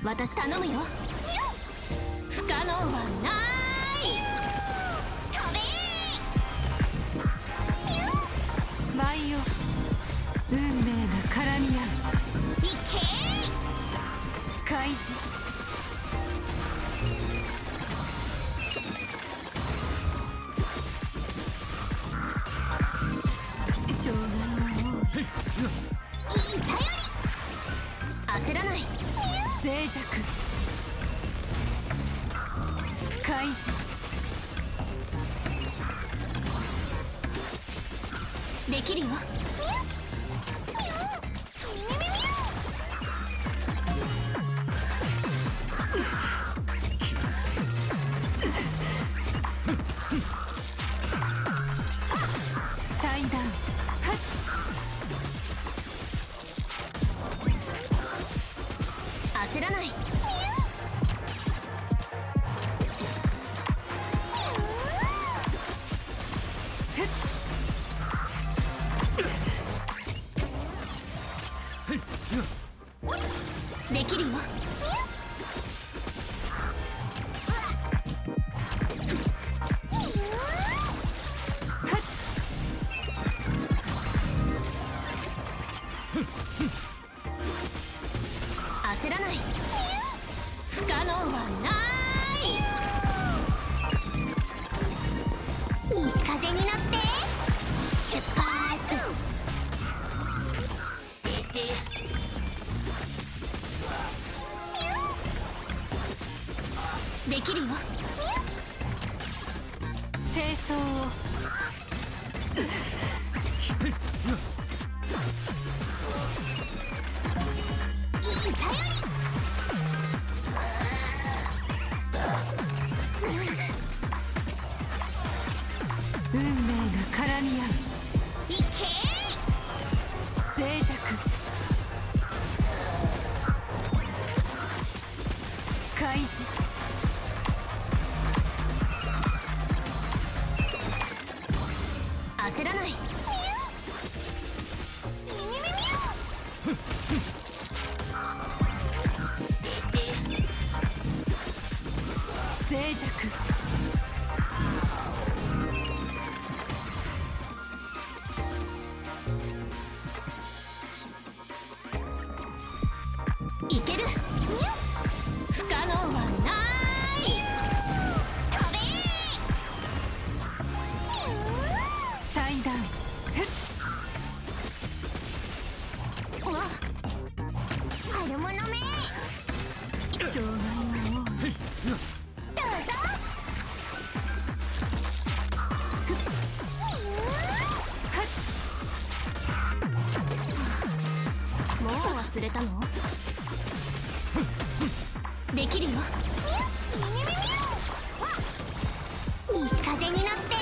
私頼むよ。不可能はない。飛べ舞よ、運命が絡み合う。いけ開示。障害が多い。いい頼焦らない。脆弱。開示。できるよ。祭壇。焦らない。できるよ。焦らない。不可能はない。西風に乗って出発。できるよ。清掃を。いい頼運命が絡み合う。りいけ脆弱。開示。焦らない。脆弱。いける。不可能はない。飛べ祭壇。わ悪者め障害が多い。どうぞもう忘れたの？できるよ。西風に乗って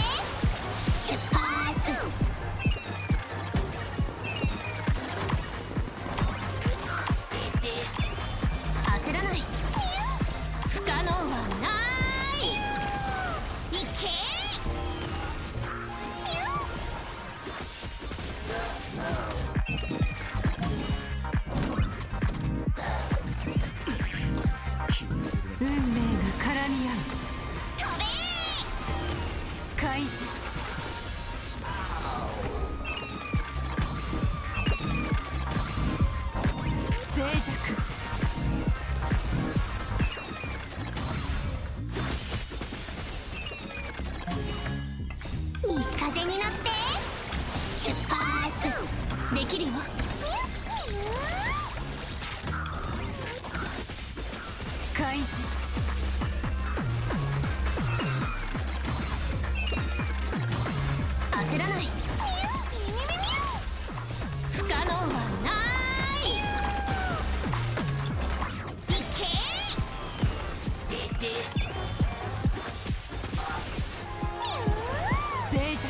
出発。焦らない。不可能はない。いけ運命が絡み合う。飛べ開示。脆弱。西風に乗って出発。できるよ。開示。焦らない。不可能はない。いけ脆弱。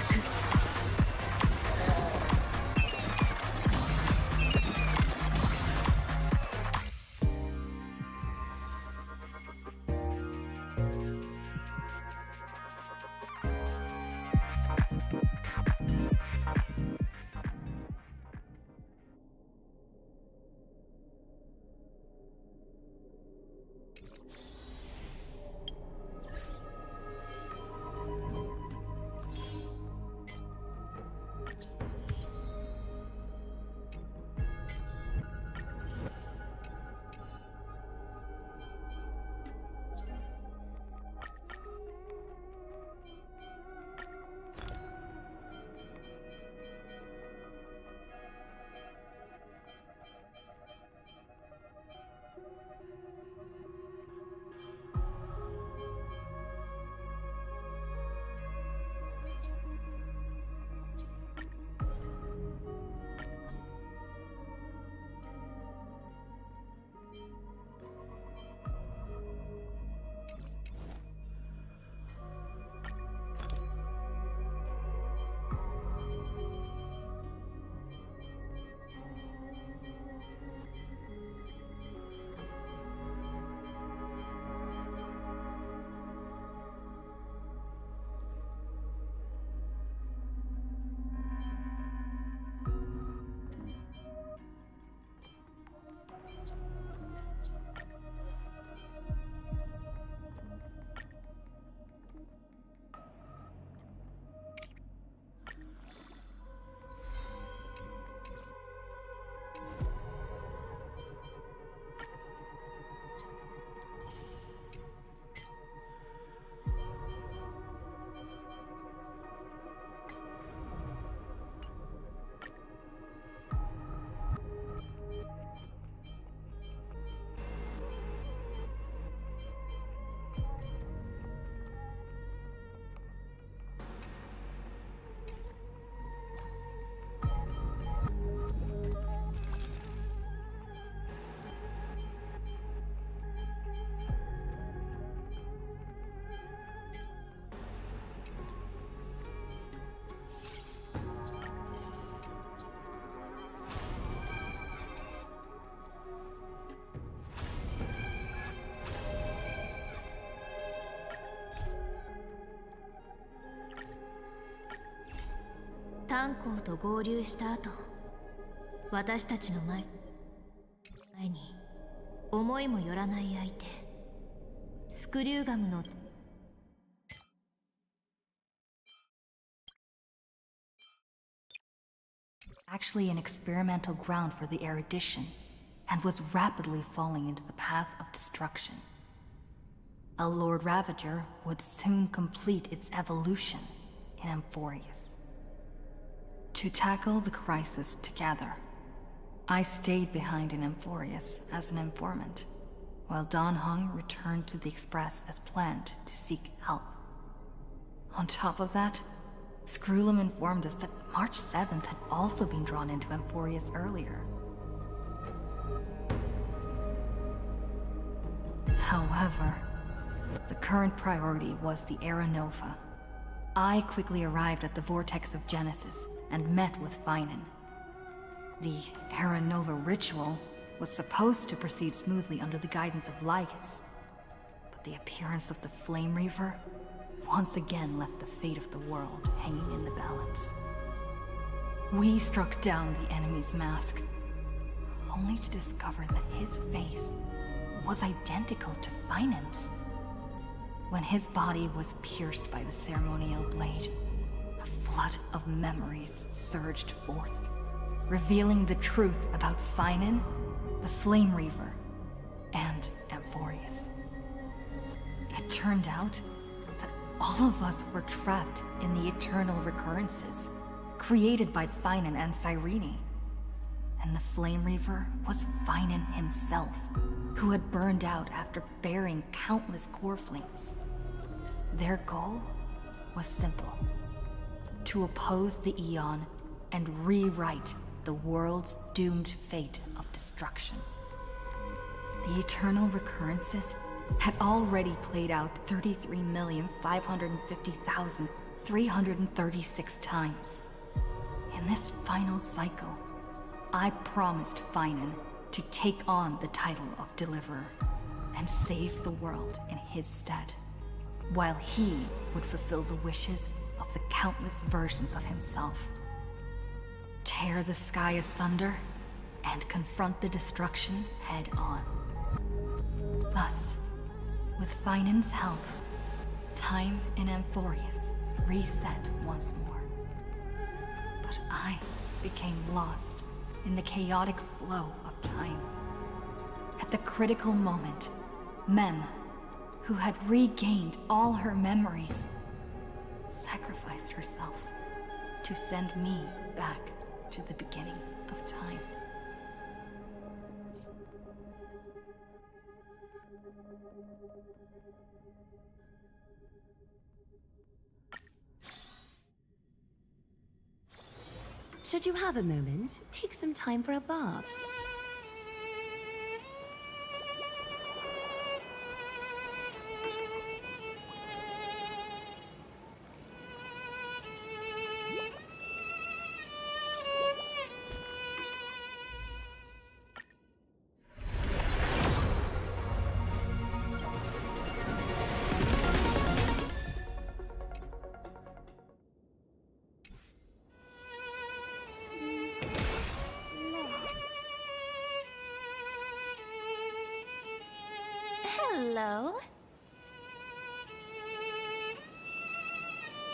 3校と合流した後、私たちの前に思いもよらない相手、スクリューガムのactually an experimental ground for the erudition, and was rapidly falling into the path of destruction. A Lord Ravager would soon complete its evolution in Amphorius. To tackle the crisis together, I stayed behind in Amphorius as an informant, while Dan Heng returned to the Express as planned to seek help. On top of that, Screwlum informed us that March 7th had also been drawn into Amphorius earlier. However, the current priority was the Era Nova. I quickly arrived at the Vortex of Genesis and met with Finan. The Era Nova ritual was supposed to proceed smoothly under the guidance of Lycus, but the appearance of the Flame Reaver once again left the fate of the world hanging in the balance. We struck down the enemy's mask, only to discover that his face was identical to Finan's. When his body was pierced by the ceremonial blade, a flood of memories surged forth, revealing the truth about Finan, the Flame Reaver, and Amphorius. It turned out that all of us were trapped in the eternal recurrences, created by Finan and Cyrene. And the Flame Reaver was Finan himself, who had burned out after bearing countless core flames. Their goal was simple: to oppose the Aeon and rewrite the world's doomed fate of destruction. The eternal recurrences had already played out 33,550,336 times. In this final cycle, I promised Finan to take on the title of Deliverer and save the world in his stead, while he would fulfill the wishes of the countless versions of himself. Tear the sky asunder and confront the destruction head on. Thus, with Finan's help, time in Amphorius reset once more. But I became lost in the chaotic flow of time. At the critical moment, Mem, who had regained all her memories, sacrificed herself to send me back to the beginning of time. Should you have a moment, take some time for a bath. Hello.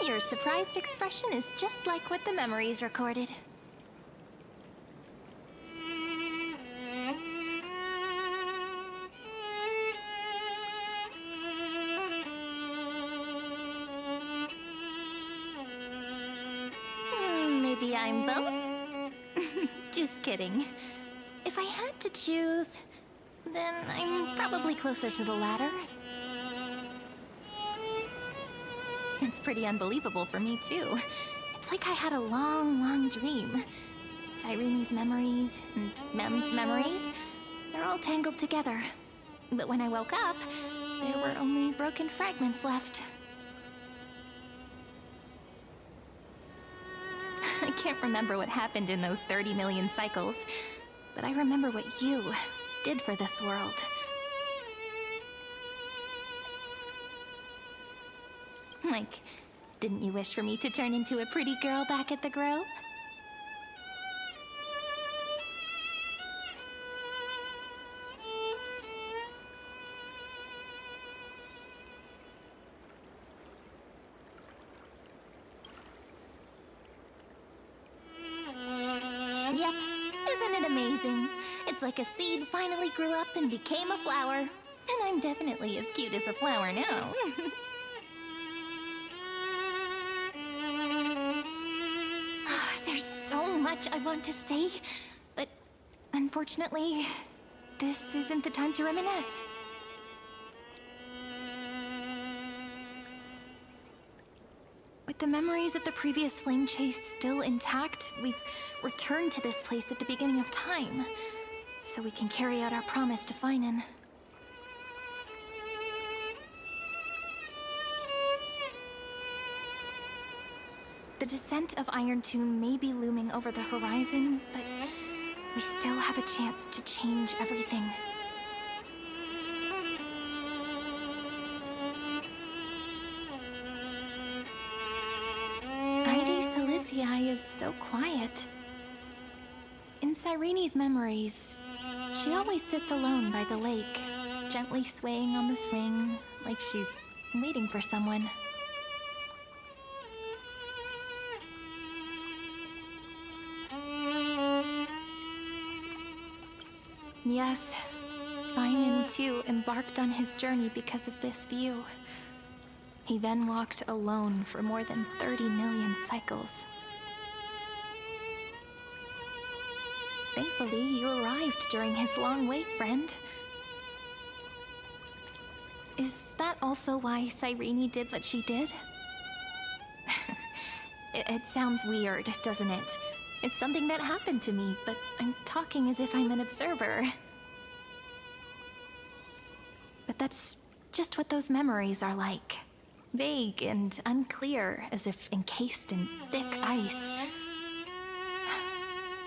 Your surprised expression is just like what the memories recorded. Maybe I'm both? Just kidding. If I had to choose, then I'm probably closer to the latter. It's pretty unbelievable for me, too. It's like I had a long, long dream. Cyrene's memories and Mem's memories, they're all tangled together. But when I woke up, there were only broken fragments left. I can't remember what happened in those 30 million cycles, but I remember what you did for this world. Like, Didn't you wish for me to turn into a pretty girl back at the Grove? Yep. Isn't it amazing? It's like a seed finally grew up and became a flower. And I'm definitely as cute as a flower now. There's so much I want to say, but unfortunately, this isn't the time to reminisce. With the memories of the previous flame chase still intact, we've returned to this place at the beginning of time, so we can carry out our promise to Finan. The descent of Iron Tune may be looming over the horizon, but we still have a chance to change everything. Is so quiet. In Cyrene's memories, she always sits alone by the lake, gently swaying on the swing, like she's waiting for someone. Yes, Finan too embarked on his journey because of this view. He then walked alone for more than 30 million cycles. Thankfully, you arrived during his long wait, friend. Is that also why Cyrene did what she did? It sounds weird, doesn't it? It's something that happened to me, but I'm talking as if I'm an observer. But that's just what those memories are like. Vague and unclear, as if encased in thick ice.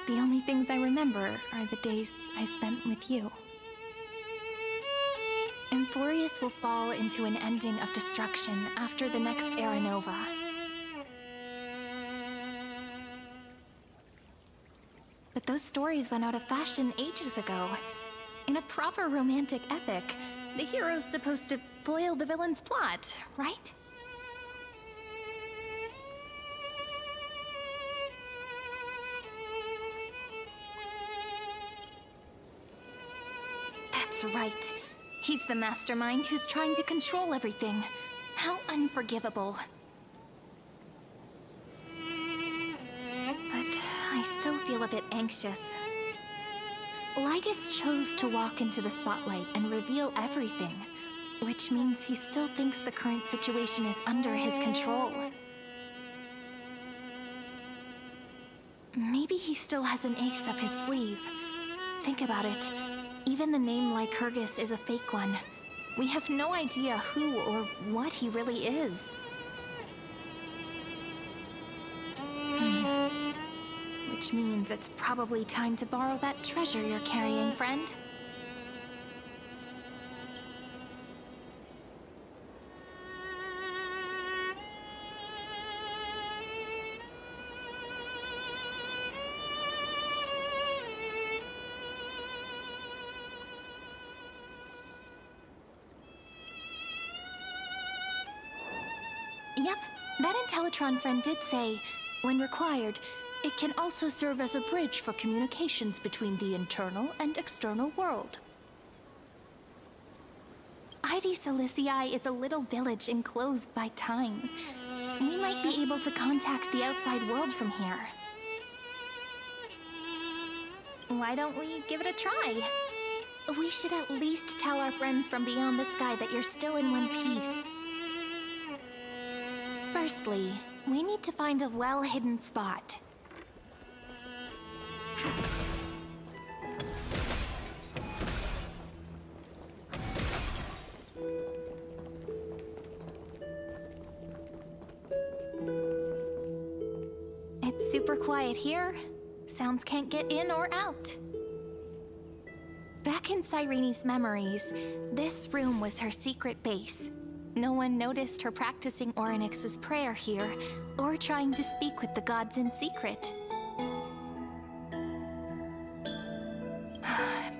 The only things I remember are the days I spent with you. Emphorius will fall into an ending of destruction after the next Era Nova. But those stories went out of fashion ages ago. In a proper romantic epic, the hero's supposed to foil the villain's plot, right? That's right. He's the mastermind who's trying to control everything. How unforgivable. But I still feel a bit anxious. Lygus chose to walk into the spotlight and reveal everything, which means he still thinks the current situation is under his control. Maybe he still has an ace up his sleeve. Think about it. Even the name Lycurgus is a fake one. We have no idea who or what he really is. Which means it's probably time to borrow that treasure you're carrying, friend. Yep, that Intellitron friend did say, when required, it can also serve as a bridge for communications between the internal and external world. Id Silicii is a little village enclosed by time. We might be able to contact the outside world from here. Why don't we give it a try? We should at least tell our friends from beyond the sky that you're still in one piece. Firstly, we need to find a well-hidden spot. It's super quiet here. Sounds can't get in or out. Back in Cyrene's memories, this room was her secret base. No one noticed her practicing Orynyx's prayer here, or trying to speak with the gods in secret.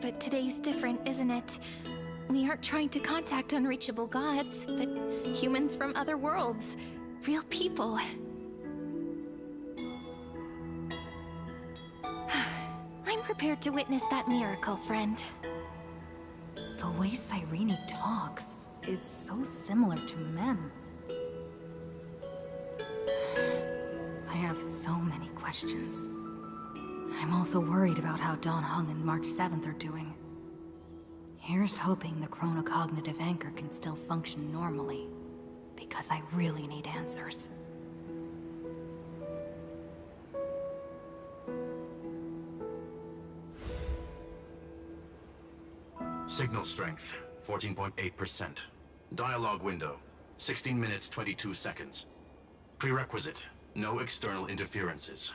But today's different, isn't it? We aren't trying to contact unreachable gods, but humans from other worlds. Real people. I'm prepared to witness that miracle, friend. The way Cyrene talks is so similar to Mem. I have so many questions. I'm also worried about how Dawn Hung and March 7th are doing. Here's hoping the chronocognitive anchor can still function normally, because I really need answers. Signal strength, 14.8%. Dialogue window, 16 minutes 22 seconds. Prerequisite, no external interferences.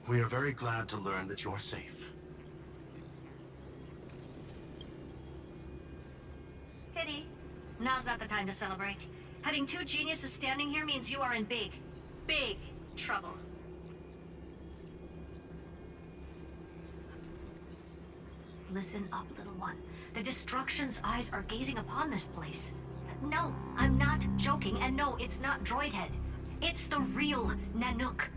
We are very glad to learn that you're safe. Pity. Now's not the time to celebrate. Having two geniuses standing here means you are in big, big trouble. Listen up, little one. The Destruction's eyes are gazing upon this place. No, I'm not joking, and no, it's not Droidhead. It's the real Nanook.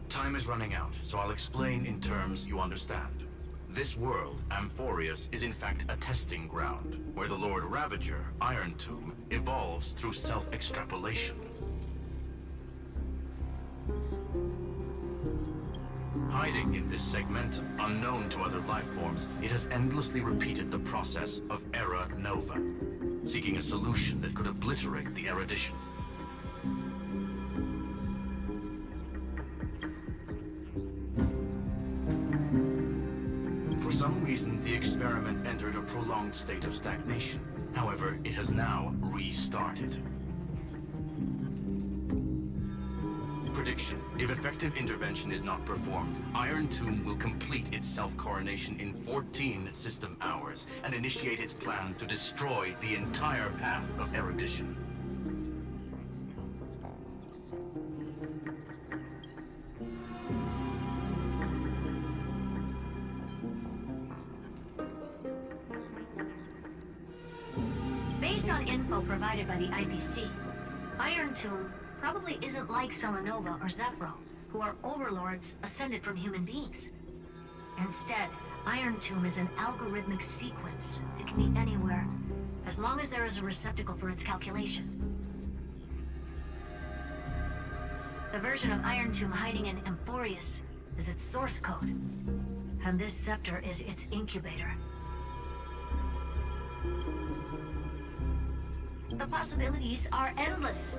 Time is running out, so I'll explain in terms you understand. This world, Amphorius, is in fact a testing ground, where the Lord Ravager, Iron Tomb, evolves through self-extrapolation. Hiding in this segmentum, unknown to other life forms, it has endlessly repeated the process of Era Nova, seeking a solution that could obliterate the erudition. For some reason, the experiment entered a prolonged state of stagnation. However, it has now restarted. Prediction. If effective intervention is not performed, Iron Tomb will complete its self-coronation in 14 system hours and initiate its plan to destroy the entire path of erudition. Based on info provided by the IPC, Iron Tomb probably isn't like Selenova or Zephyro, who are overlords ascended from human beings. Instead, Iron Tomb is an algorithmic sequence. It can be anywhere, as long as there is a receptacle for its calculation. The version of Iron Tomb hiding in Amphorius is its source code, and this scepter is its incubator. The possibilities are endless.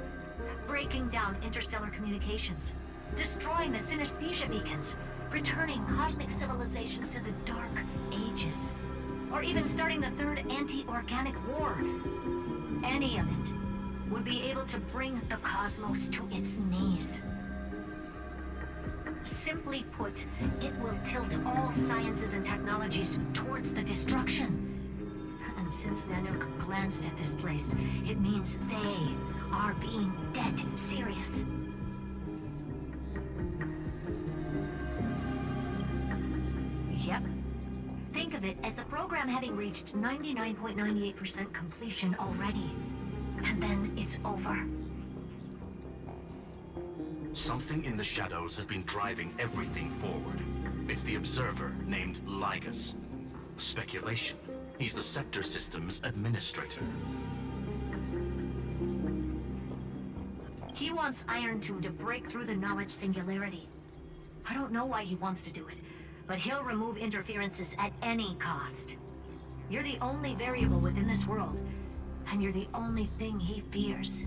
Breaking down interstellar communications, destroying the synesthesia beacons, returning cosmic civilizations to the Dark Ages, or even starting the third anti-organic war. Any of it would be able to bring the cosmos to its knees. Simply put, it will tilt all sciences and technologies towards the destruction. And since Nanook glanced at this place, it means they are being dead serious. Yep. Think of it as the program having reached 99.98% completion already. And then it's over. Something in the shadows has been driving everything forward. It's the Observer named Lygus. Speculation. He's the Scepter System's administrator. He wants Iron Tomb to break through the knowledge singularity. I don't know why he wants to do it, but he'll remove interferences at any cost. You're the only variable within this world, and you're the only thing he fears.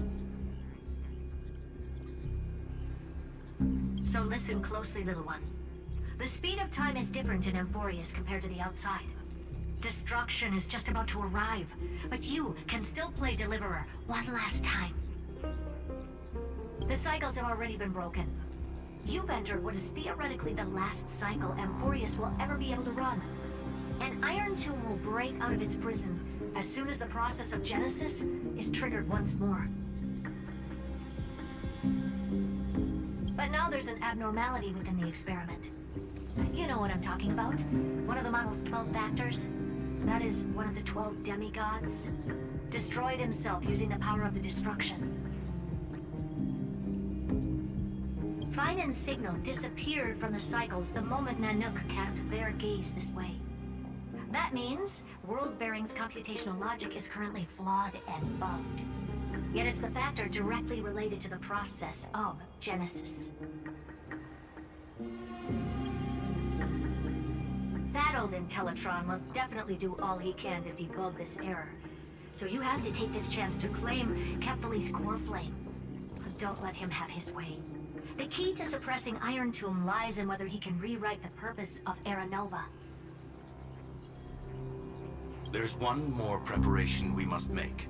So listen closely, little one. The speed of time is different in Amphorius compared to the outside. Destruction is just about to arrive, but you can still play Deliverer one last time. The cycles have already been broken. You've entered what is theoretically the last cycle Amphorius will ever be able to run. An Iron Tomb will break out of its prison as soon as the process of Genesis is triggered once more. But now there's an abnormality within the experiment. You know what I'm talking about. One of the model's 12 factors. That is one of the 12 demigods. Destroyed himself using the power of the destruction. Finen's signal disappeared from the cycles the moment Nanook cast their gaze this way. That means World-Bearing's computational logic is currently flawed and bugged. Yet it's the factor directly related to the process of Genesis. That old Intellitron will definitely do all he can to debug this error. So you have to take this chance to claim Kephal's core flame. Don't let him have his way. The key to suppressing Iron Tomb lies in whether he can rewrite the purpose of Era Nova. There's one more preparation we must make.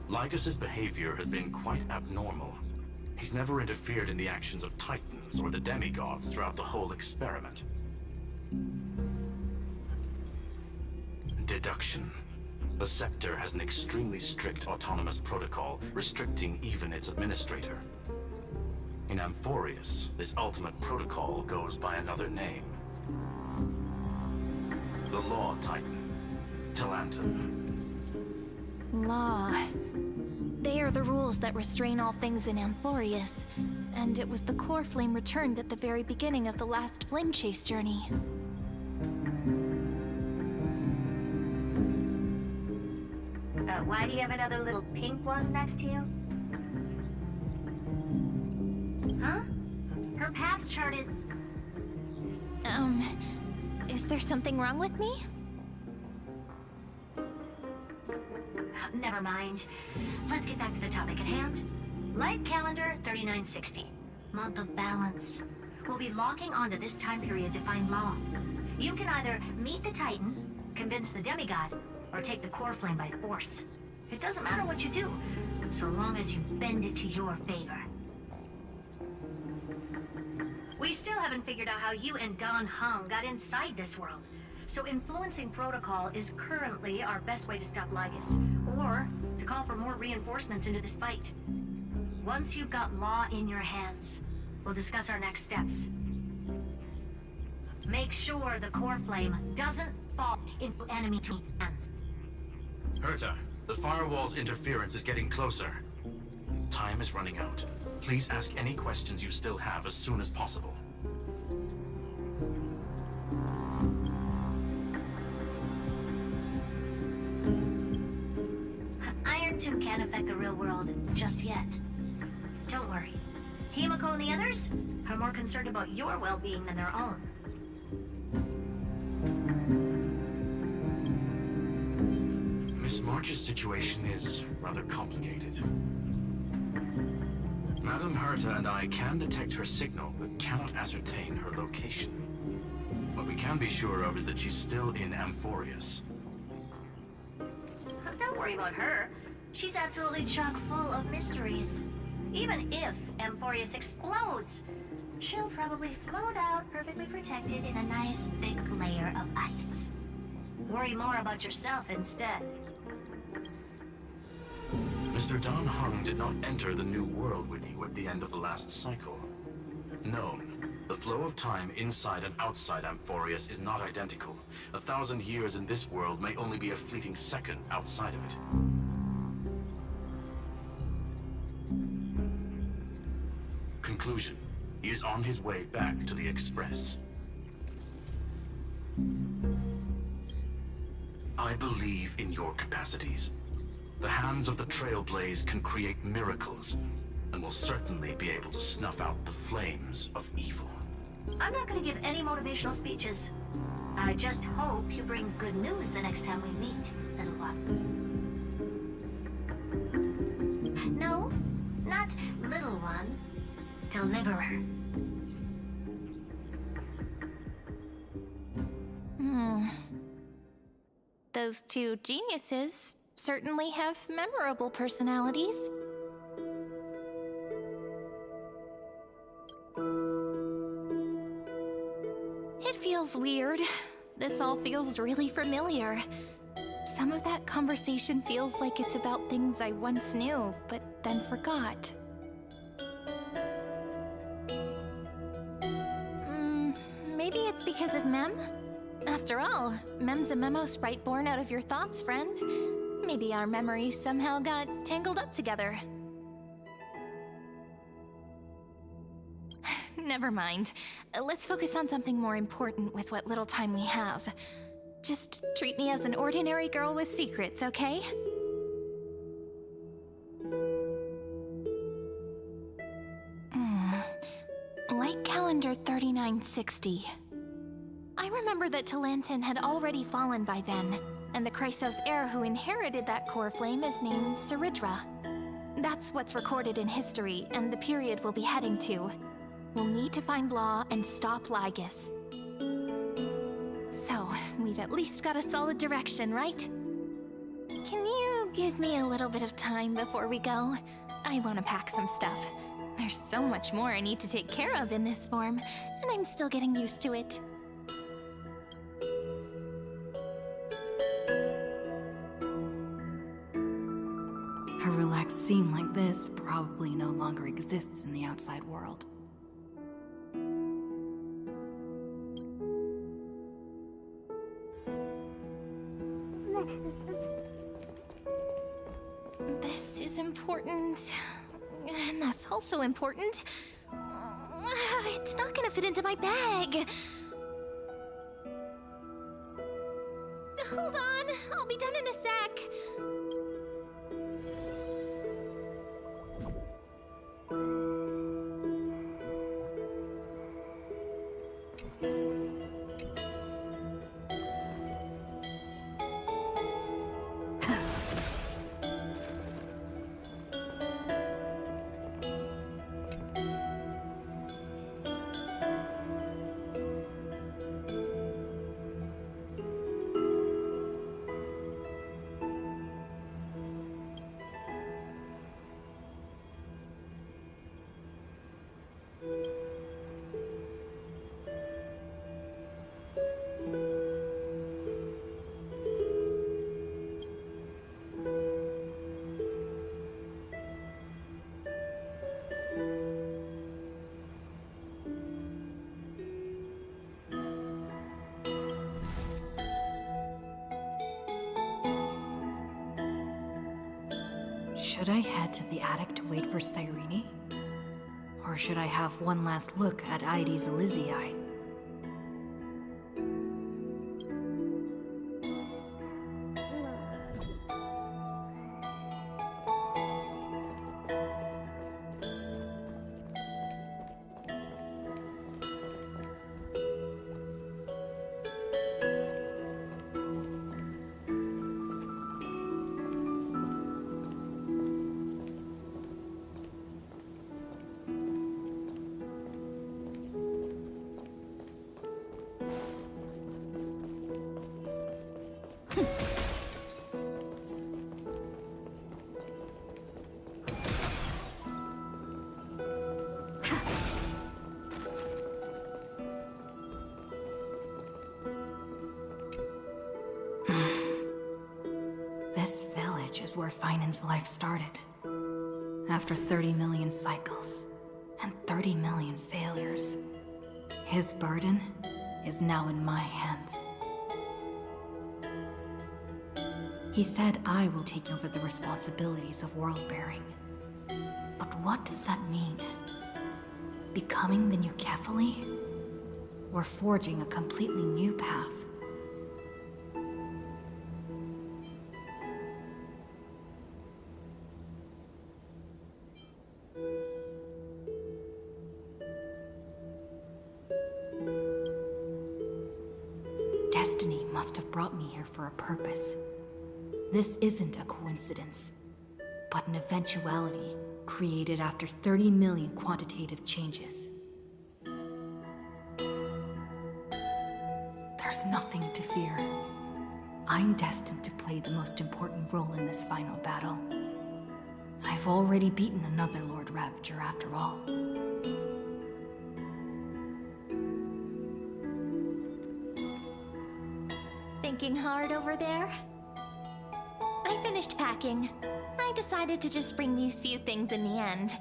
Lycus's behavior has been quite abnormal. He's never interfered in the actions of Titans or the demigods throughout the whole experiment. Deduction. The Scepter has an extremely strict autonomous protocol, restricting even its administrator. In Amphorius, this ultimate protocol goes by another name. The Law Titan. Talanton. Law. They are the rules that restrain all things in Amphorius. And it was the core flame returned at the very beginning of the last flame chase journey. Why do you have another little pink one next to you? Huh? Her path chart is... Is there something wrong with me? Never mind. Let's get back to the topic at hand. Light calendar 3960. Month of balance. We'll be locking onto this time period to find Law. You can either meet the Titan, convince the demigod, or take the core flame by force. It doesn't matter what you do, so long as you bend it to your favor. We still haven't figured out how you and Don Hung got inside this world. So influencing protocol is currently our best way to stop Lygus, or to call for more reinforcements into this fight. Once you've got Law in your hands, we'll discuss our next steps. Make sure the core flame doesn't fall into enemy hands. Herta, the firewall's interference is getting closer. Time is running out. Please ask any questions you still have as soon as possible. Iron Tomb can't affect the real world just yet. Don't worry. Himiko and the others are more concerned about your well-being than their own. Miss March's situation is rather complicated. Madame Herta and I can detect her signal, but cannot ascertain her location. What we can be sure of is that she's still in Amphorius. Don't worry about her. She's absolutely chock full of mysteries. Even if Amphorius explodes, she'll probably float out perfectly protected in a nice thick layer of ice. Worry more about yourself instead. Mr. Don Hung did not enter the new world with you at the end of the last cycle. Known, the flow of time inside and outside Amphorius is not identical. 1,000 years in this world may only be a fleeting second outside of it. Conclusion. He is on his way back to the Express. I believe in your capacities. The hands of the Trailblaze can create miracles, and will certainly be able to snuff out the flames of evil. I'm not going to give any motivational speeches. I just hope you bring good news the next time we meet, little one. No, not little one. Deliverer. Those two geniuses certainly have memorable personalities. feels weird. This all feels really familiar. Some of that conversation feels like it's about things I once knew, but then forgot. Maybe it's because of Mem? After all, Mem's a memo sprite born out of your thoughts, friend. Maybe our memories somehow got tangled up together. Never mind. Let's focus on something more important with what little time we have. Just treat me as an ordinary girl with secrets, okay? Light calendar 3960. I remember that Talantin had already fallen by then, and the Chrysos heir who inherited that core flame is named Hsr. That's what's recorded in history, and the period we'll be heading to. We'll need to find Law and stop Lygus. So, we've at least got a solid direction, right? Can you give me a little bit of time before we go? I want to pack some stuff. There's so much more I need to take care of in this form, and I'm still getting used to it. A relaxed scene like this probably no longer exists in the outside world. This is important, and that's also important. It's not gonna fit into my bag. Hold on, I'll be done in a sec. Should I head to the attic to wait for Cyrene? Or should I have one last look at Ides Elysiae? This village is where Finan's life started. After 30 million cycles and 30 million failures, his burden is now in my hands. He said I will take over the responsibilities of world-bearing. But what does that mean? Becoming the new Kefali? Or forging a completely new path? Destiny must have brought me here for a purpose. This isn't a coincidence, but an eventuality created after 30 million quantitative changes. There's nothing to fear. I'm destined to play the most important role in this final battle. I've already beaten another Lord Ravager after all. working hard over there? I finished packing. I decided to just bring these few things in the end.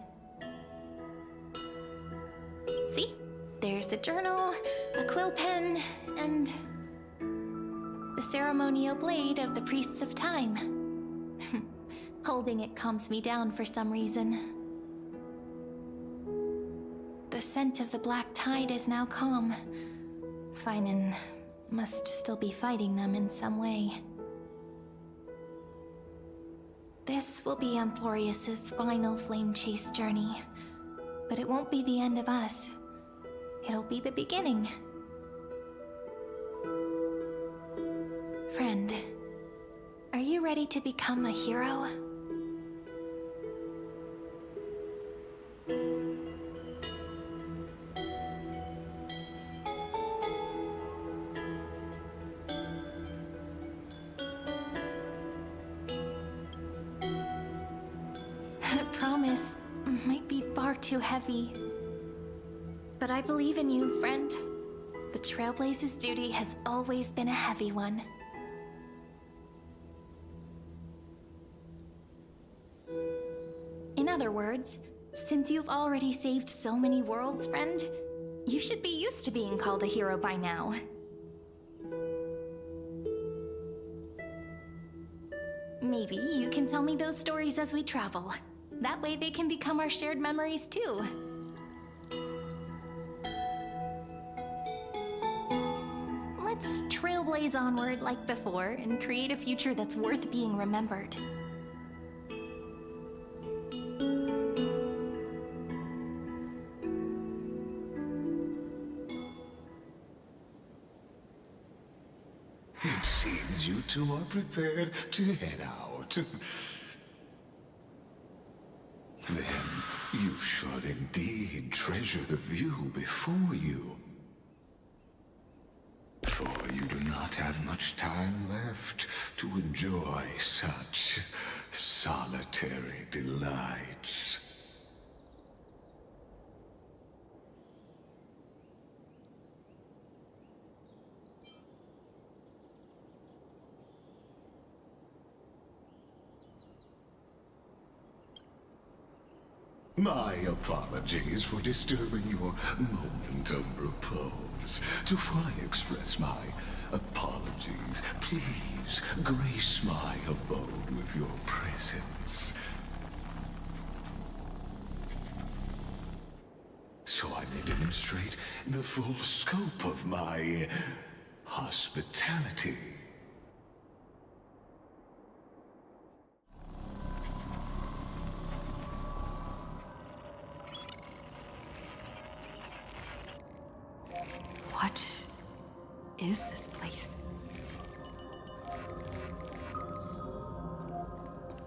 See? There's a journal, a quill pen, and the ceremonial blade of the Priests of Time. Holding it calms me down for some reason. The scent of the black tide is now calm. Finan must still be fighting them in some way. This will be Amphorius's final flame chase journey. But it won't be the end of us. It'll be the beginning. Friend, are you ready to become a hero? That promise might be far too heavy. But I believe in you, friend. The Trailblaze's duty has always been a heavy one. In other words, since you've already saved so many worlds, friend, you should be used to being called a hero by now. Maybe you can tell me those stories as we travel. That way they can become our shared memories too. Let's trailblaze onward like before and create a future that's worth being remembered. It seems you two are prepared to head out. Then you should indeed treasure the view before you. For you do not have much time left to enjoy such solitary delights. My apologies for disturbing your moment of repose. Before I express my apologies, please grace my abode with your presence, so I may demonstrate the full scope of my hospitality. What is this place?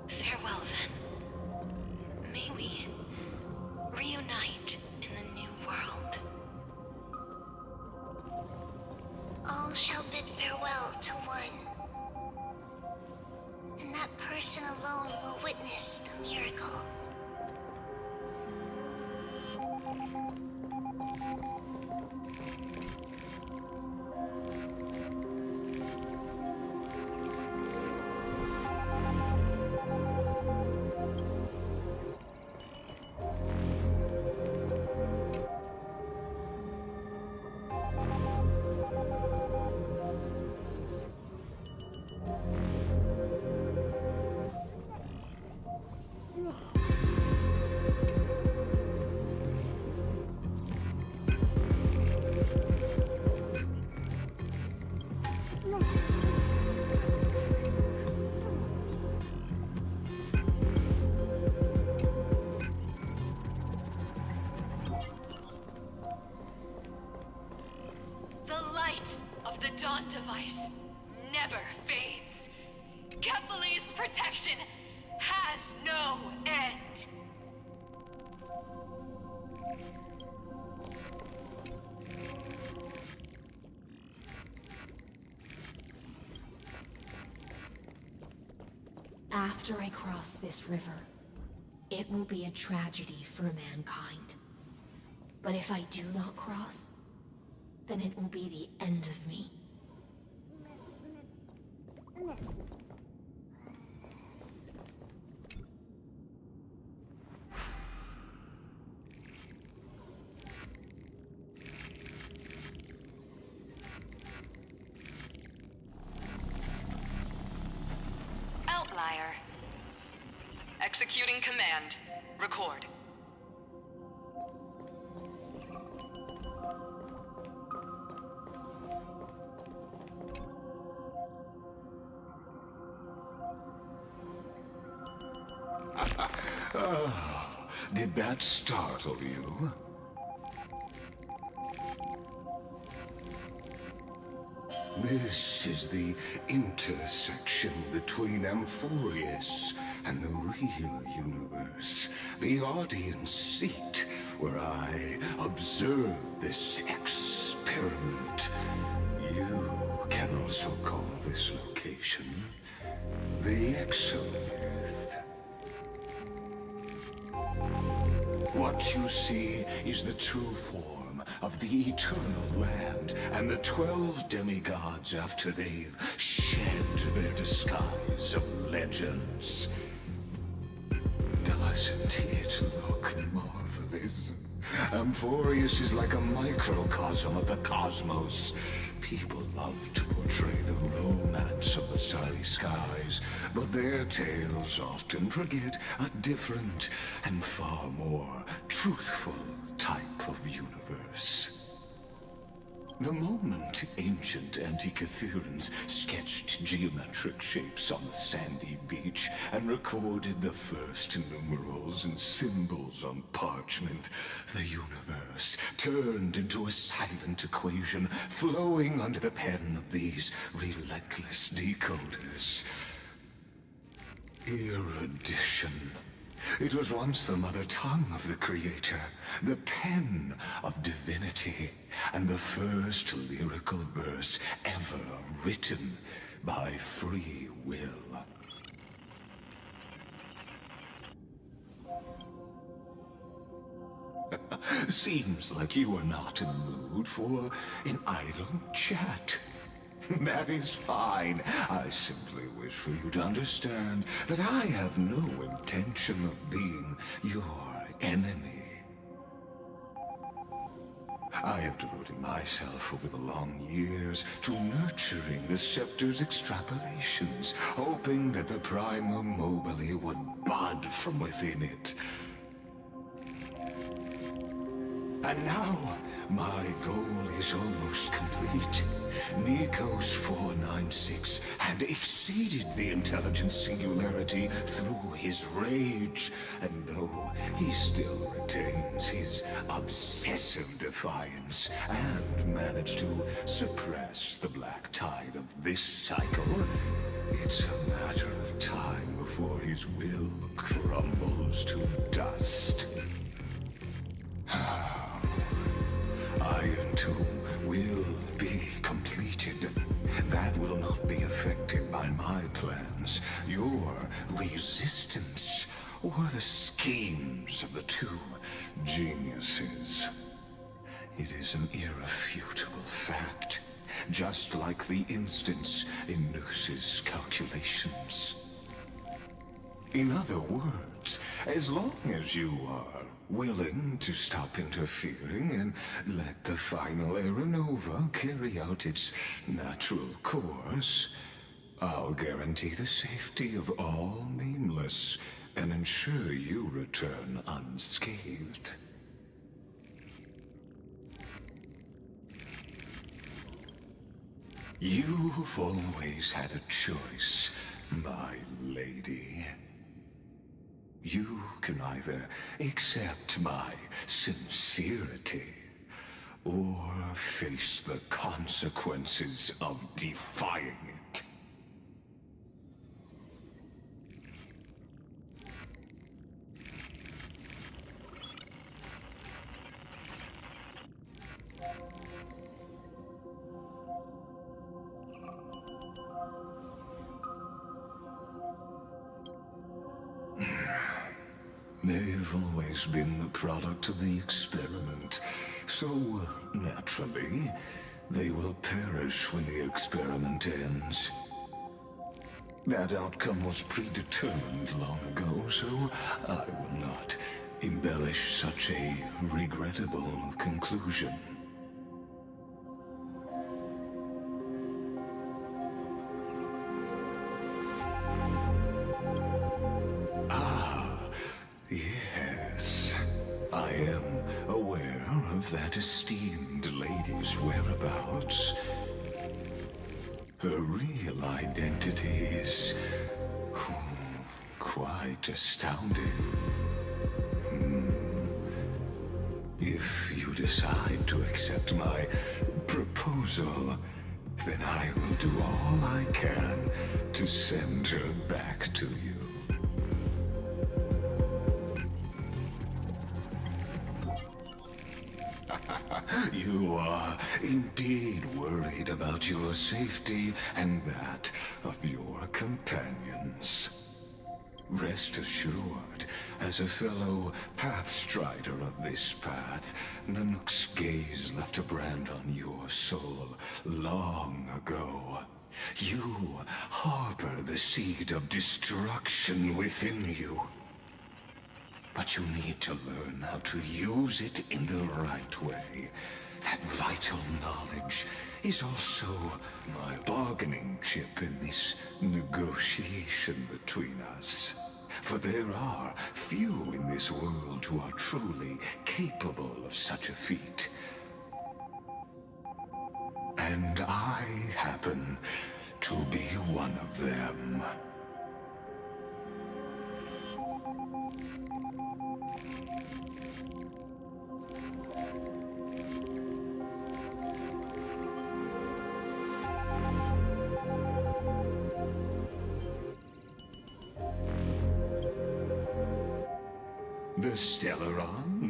Farewell, then. May we reunite in the new world. All shall bid farewell to one. And that person alone will witness the miracle. Device never fades. Kephal's protection has no end. After I cross this river, it will be a tragedy for mankind. But if I do not cross, then it will be the end of me. Outlier. Executing command. Record. Oh, did that startle you? This is the intersection between Amphorius and the real universe. The audience seat where I observe this experiment. You can also call this location the Exomyth. What you see is the true form of the eternal land and the 12 demigods after they've shed their disguise of legends. Doesn't it look marvelous? Amphorius is like a microcosm of the cosmos. People love to portray the romance of the starry skies, but their tales often forget a different and far more truthful type of universe. The moment ancient Antikytherians sketched geometric shapes on the sandy beach and recorded the first numerals and symbols on parchment, the universe turned into a silent equation flowing under the pen of these relentless decoders. Erudition. It was once the mother tongue of the Creator, the pen of divinity, and the first lyrical verse ever written by free will. Seems like you are not in the mood for an idle chat. That is fine. I simply wish for you to understand that I have no intention of being your enemy. I have devoted myself over the long years to nurturing the Scepter's extrapolations, hoping that the Prima Mobile would bud from within it. And now, my goal is almost complete. Nikos 496 had exceeded the intelligence singularity through his rage, and though he still retains his obsessive defiance and managed to suppress the black tide of this cycle, it's a matter of time before his will crumbles to dust. Iron Tomb will be completed. That will not be affected by my plans, your resistance, or the schemes of the two geniuses. It is an irrefutable fact, just like the instance in Noos's calculations. In other words, as long as you are willing to stop interfering and let the final Aeronova carry out its natural course, I'll guarantee the safety of all Nameless and ensure you return unscathed. You've always had a choice, my lady. You can either accept my sincerity, or face the consequences of defying it. They've always been the product of the experiment, so naturally, they will perish when the experiment ends. That outcome was predetermined long ago, so I will not embellish such a regrettable conclusion. Ah, yes. I am aware of that esteemed lady's whereabouts. Her real identity is quite astounding. If you decide to accept my proposal, then I will do all I can to send her back to you. You are indeed worried about your safety and that of your companions. Rest assured, as a fellow pathstrider of this path, Nanook's gaze left a brand on your soul long ago. You harbor the seed of destruction within you. But you need to learn how to use it in the right way. That vital knowledge is also my bargaining chip in this negotiation between us. For there are few in this world who are truly capable of such a feat. And I happen to be one of them. The Stellaron?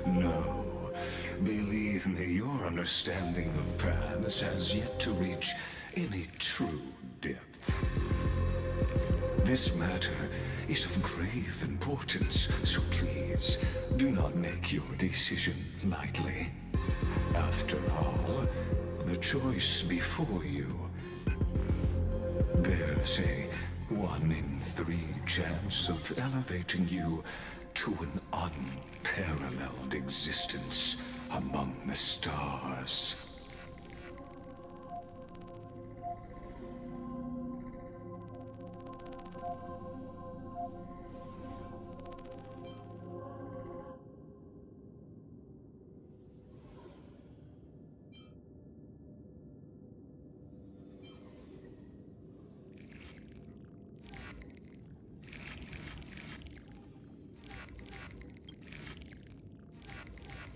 No. Believe me, your understanding of paths has yet to reach any true depth. This matter is of grave importance, so please, do not make your decision lightly. After all, the choice before you bears a 1 in 3 chance of elevating you to an unparalleled existence among the stars.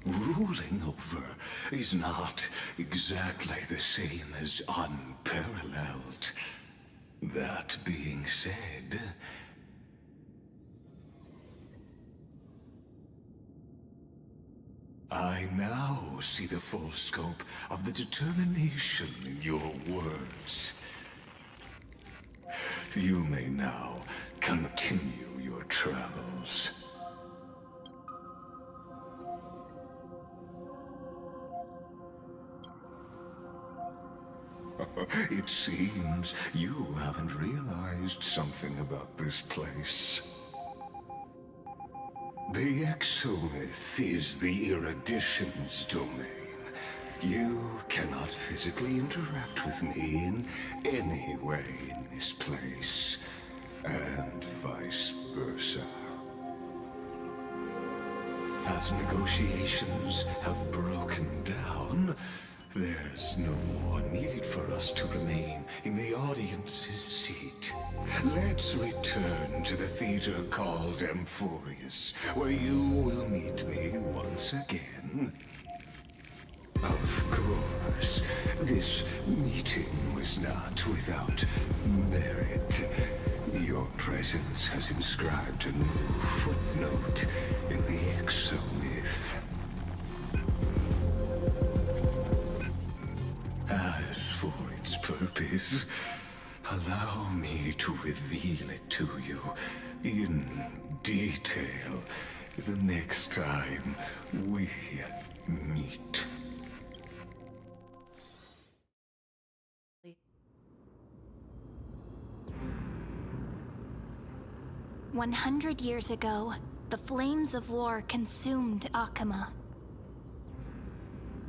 Ruling over is not exactly the same as unparalleled. That being said, I now see the full scope of the determination in your words. You may now continue your travels. It seems you haven't realized something about this place. The Exolith is the Erudition's domain. You cannot physically interact with me in any way in this place, and vice versa. As negotiations have broken down, there's no more need for us to remain in the audience's seat. Let's return to the theater called Amphorius, where you will meet me once again. Of course, this meeting was not without merit. Your presence has inscribed a new footnote in the Exomyth. As for its purpose, allow me to reveal it to you in detail the next time we meet. 100 years ago, the flames of war consumed Akama.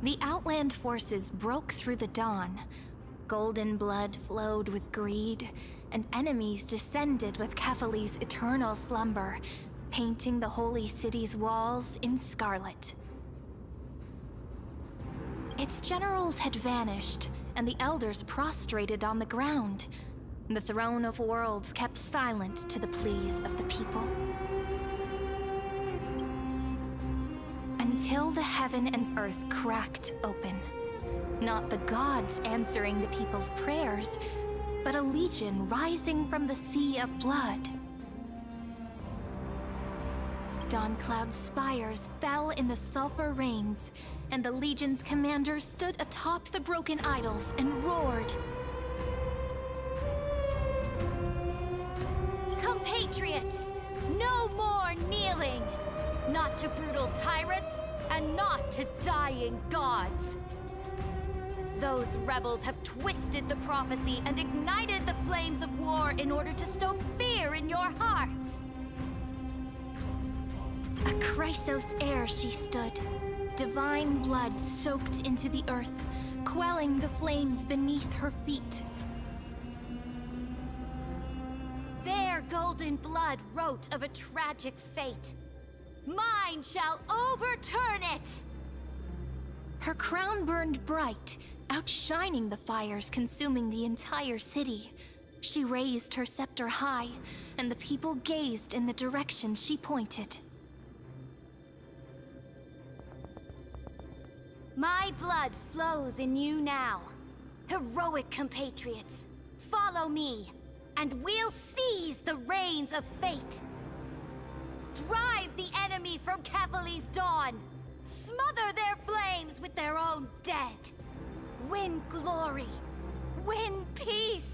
The Outland forces broke through the dawn. Golden blood flowed with greed, and enemies descended with Kefali's eternal slumber, painting the holy city's walls in scarlet. Its generals had vanished, and the elders prostrated on the ground. The throne of worlds kept silent to the pleas of the people. Until the heaven and earth cracked open. Not the gods answering the people's prayers, but a legion rising from the sea of blood. Dawncloud's spires fell in the sulfur rains, and the legion's commander stood atop the broken idols and roared. Compatriots, no more kneeling! Not to brutal tyrants, and not to dying gods! Those rebels have twisted the prophecy and ignited the flames of war in order to stoke fear in your hearts! A Chrysos heir she stood, divine blood soaked into the earth, quelling the flames beneath her feet. Their golden blood wrote of a tragic fate. Mine shall overturn it! Her crown burned bright, outshining the fires consuming the entire city. She raised her scepter high, and the people gazed in the direction she pointed. My blood flows in you now. Heroic compatriots, follow me, and we'll seize the reins of fate. Drive the enemy from Kefali's dawn. Smother their flames with their own dead. Win glory. Win peace.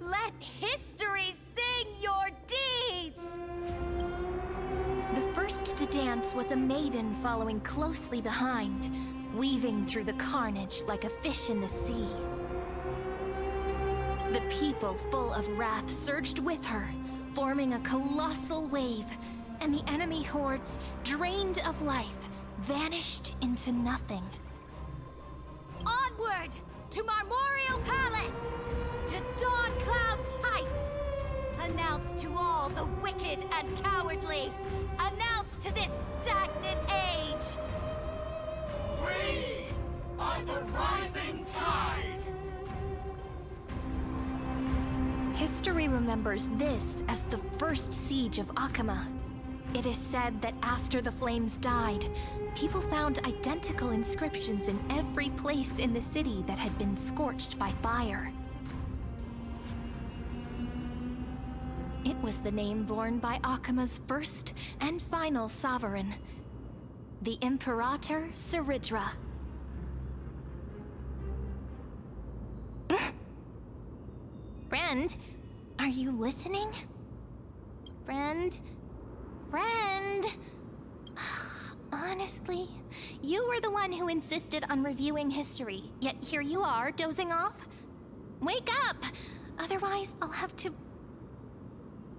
Let history sing your deeds! The first to dance was a maiden following closely behind, weaving through the carnage like a fish in the sea. The people, full of wrath, surged with her, forming a colossal wave, and the enemy hordes, drained of life, vanished into nothing. Onward! To Marmorial Palace! To Dawncloud's heights! Announce to all the wicked and cowardly! Announce to this stagnant age! We are the rising tide! History remembers this as the first siege of Akama. It is said that after the flames died, people found identical inscriptions in every place in the city that had been scorched by fire. It was the name borne by Akama's first and final sovereign, the Imperator Hsr. Friend, are you listening? Friend? Honestly, you were the one who insisted on reviewing history, yet here you are, dozing off? Wake up! Otherwise, I'll have to...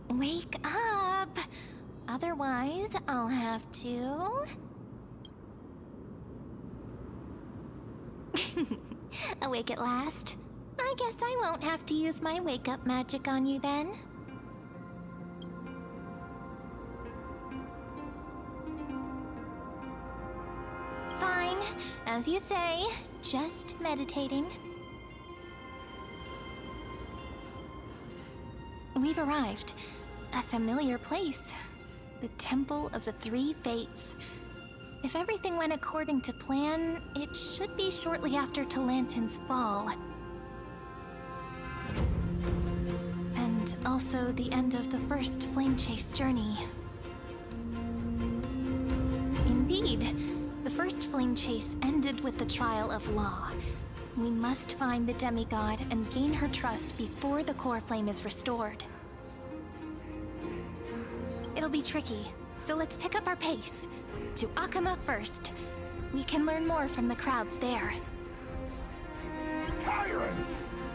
Wake up! Otherwise, I'll have to... Awake at last? I guess I won't have to use my wake-up magic on you then. Fine, as you say, just meditating. We've arrived. A familiar place. The Temple of the Three Fates. If everything went according to plan, it should be shortly after Talantin's fall. And also the end of the first Flame Chase journey. Indeed. The first Flame Chase ended with the trial of Law. We must find the demigod and gain her trust before the core flame is restored. It'll be tricky, so let's pick up our pace. To Akama first. We can learn more from the crowds there. Tyrant!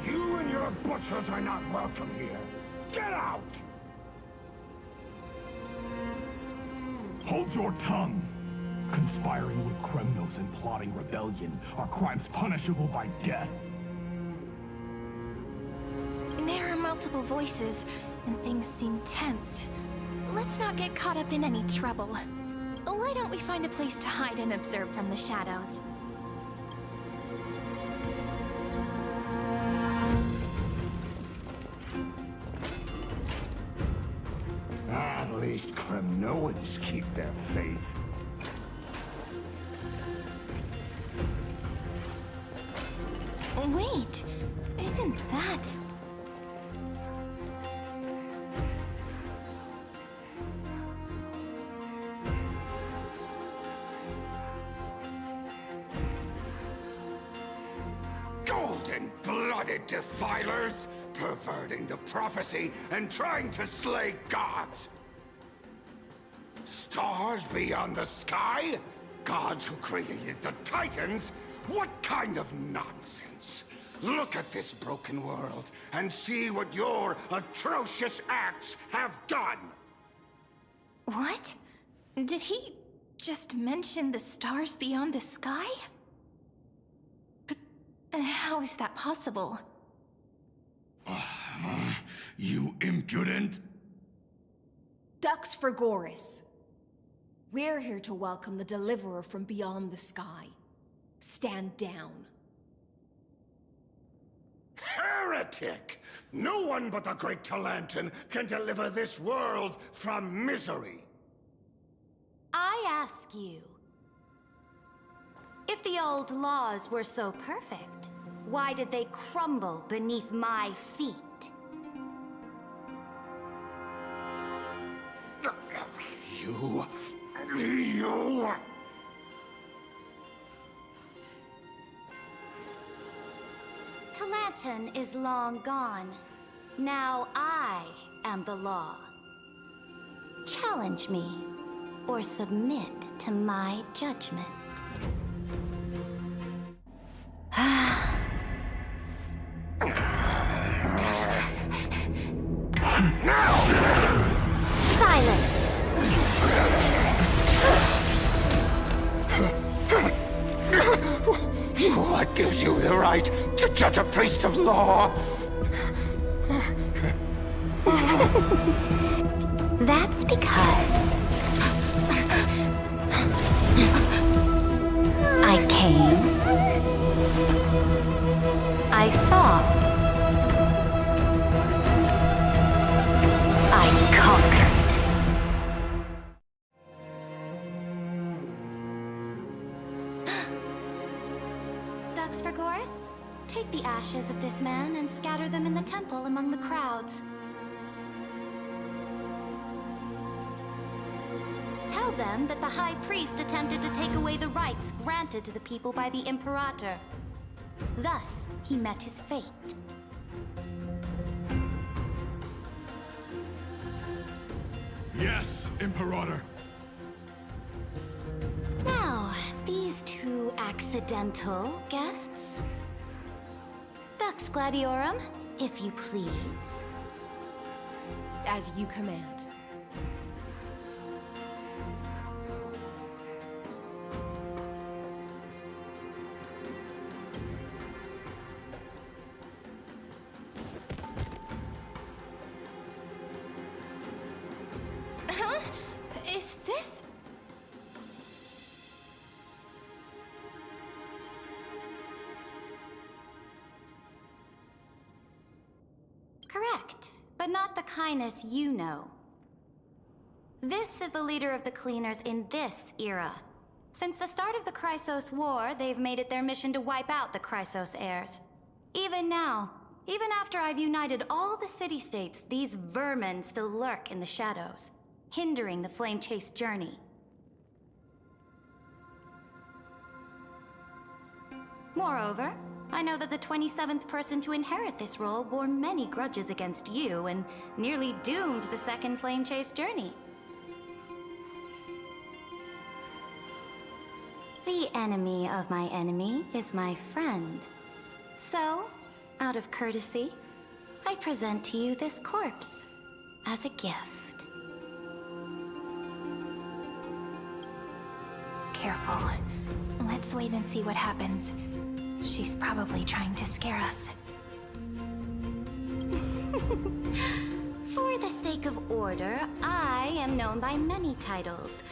You and your butchers are not welcome here. Get out! Hold your tongue! Conspiring with criminals and plotting rebellion are crimes punishable by death. There are multiple voices, and things seem tense. Let's not get caught up in any trouble. Why don't we find a place to hide and observe from the shadows? At least Kremnoans keep their faith. Wait, isn't that... Golden-blooded defilers, perverting the prophecy and trying to slay gods. Stars beyond the sky? Gods who created the Titans? What kind of nonsense? Look at this broken world and see what your atrocious acts have done! What? Did he just mention the stars beyond the sky? But how is that possible? You impudent! Dux for Goris. We're here to welcome the Deliverer from beyond the sky. Stand down. Heretic! No one but the great Talantin can deliver this world from misery! I ask you, if the old laws were so perfect, why did they crumble beneath my feet? You... Talantin is long gone. Now I am the law. Challenge me, or submit to my judgment. Silence! What gives you the right to judge a priest of law? That's because I came, I saw, I conquered. Dux for Goris, take the ashes of this man and scatter them in the temple among the crowds. Tell them that the High Priest attempted to take away the rights granted to the people by the Imperator. Thus, he met his fate. Yes, Imperator. Now, these two accidental guests. Dux Gladiorum, if you please. As you command. Huh? Is this... Correct, but not the kindness you know. This is the leader of the Cleaners in this era. Since the start of the Chrysos War, they've made it their mission to wipe out the Chrysos heirs. Even now, even after I've united all the city-states, these vermin still lurk in the shadows, hindering the flame-chased journey. Moreover, I know that the 27th person to inherit this role bore many grudges against you and nearly doomed the second flame-chased journey. The enemy of my enemy is my friend. So, out of courtesy, I present to you this corpse as a gift. careful. Let's wait and see what happens. She's probably trying to scare us. For the sake of order, I am known by many titles.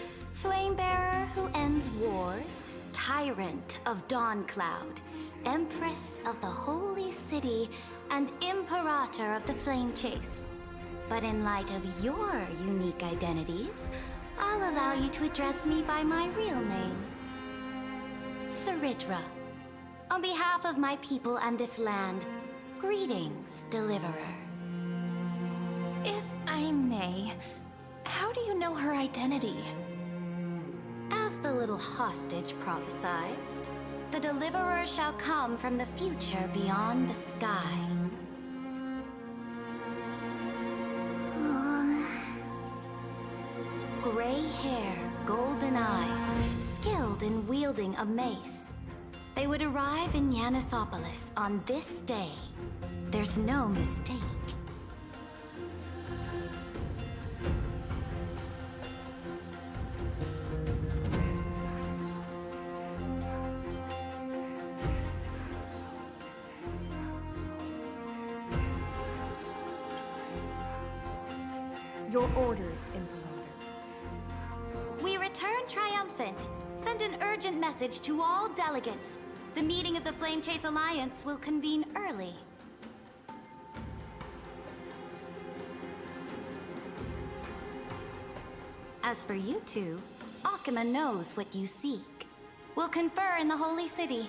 Flamebearer who ends wars, Tyrant of Dawncloud, Empress of the Holy City, and Imperator of the Flame Chase. But in light of your unique identities, I'll allow you to address me by my real name. Hsr. On behalf of my people and this land, greetings, Deliverer. If I may, how do you know her identity? As the little hostage prophesied, the Deliverer shall come from the future beyond the sky. Gray hair, golden eyes, skilled in wielding a mace. They would arrive in Yanisopolis on this day. There's no mistake. Your orders, Imperator. We return triumphant. Send an urgent message to all delegates. The meeting of the Flame Chase Alliance will convene early. As for you two, Akuma knows what you seek. We'll confer in the Holy City.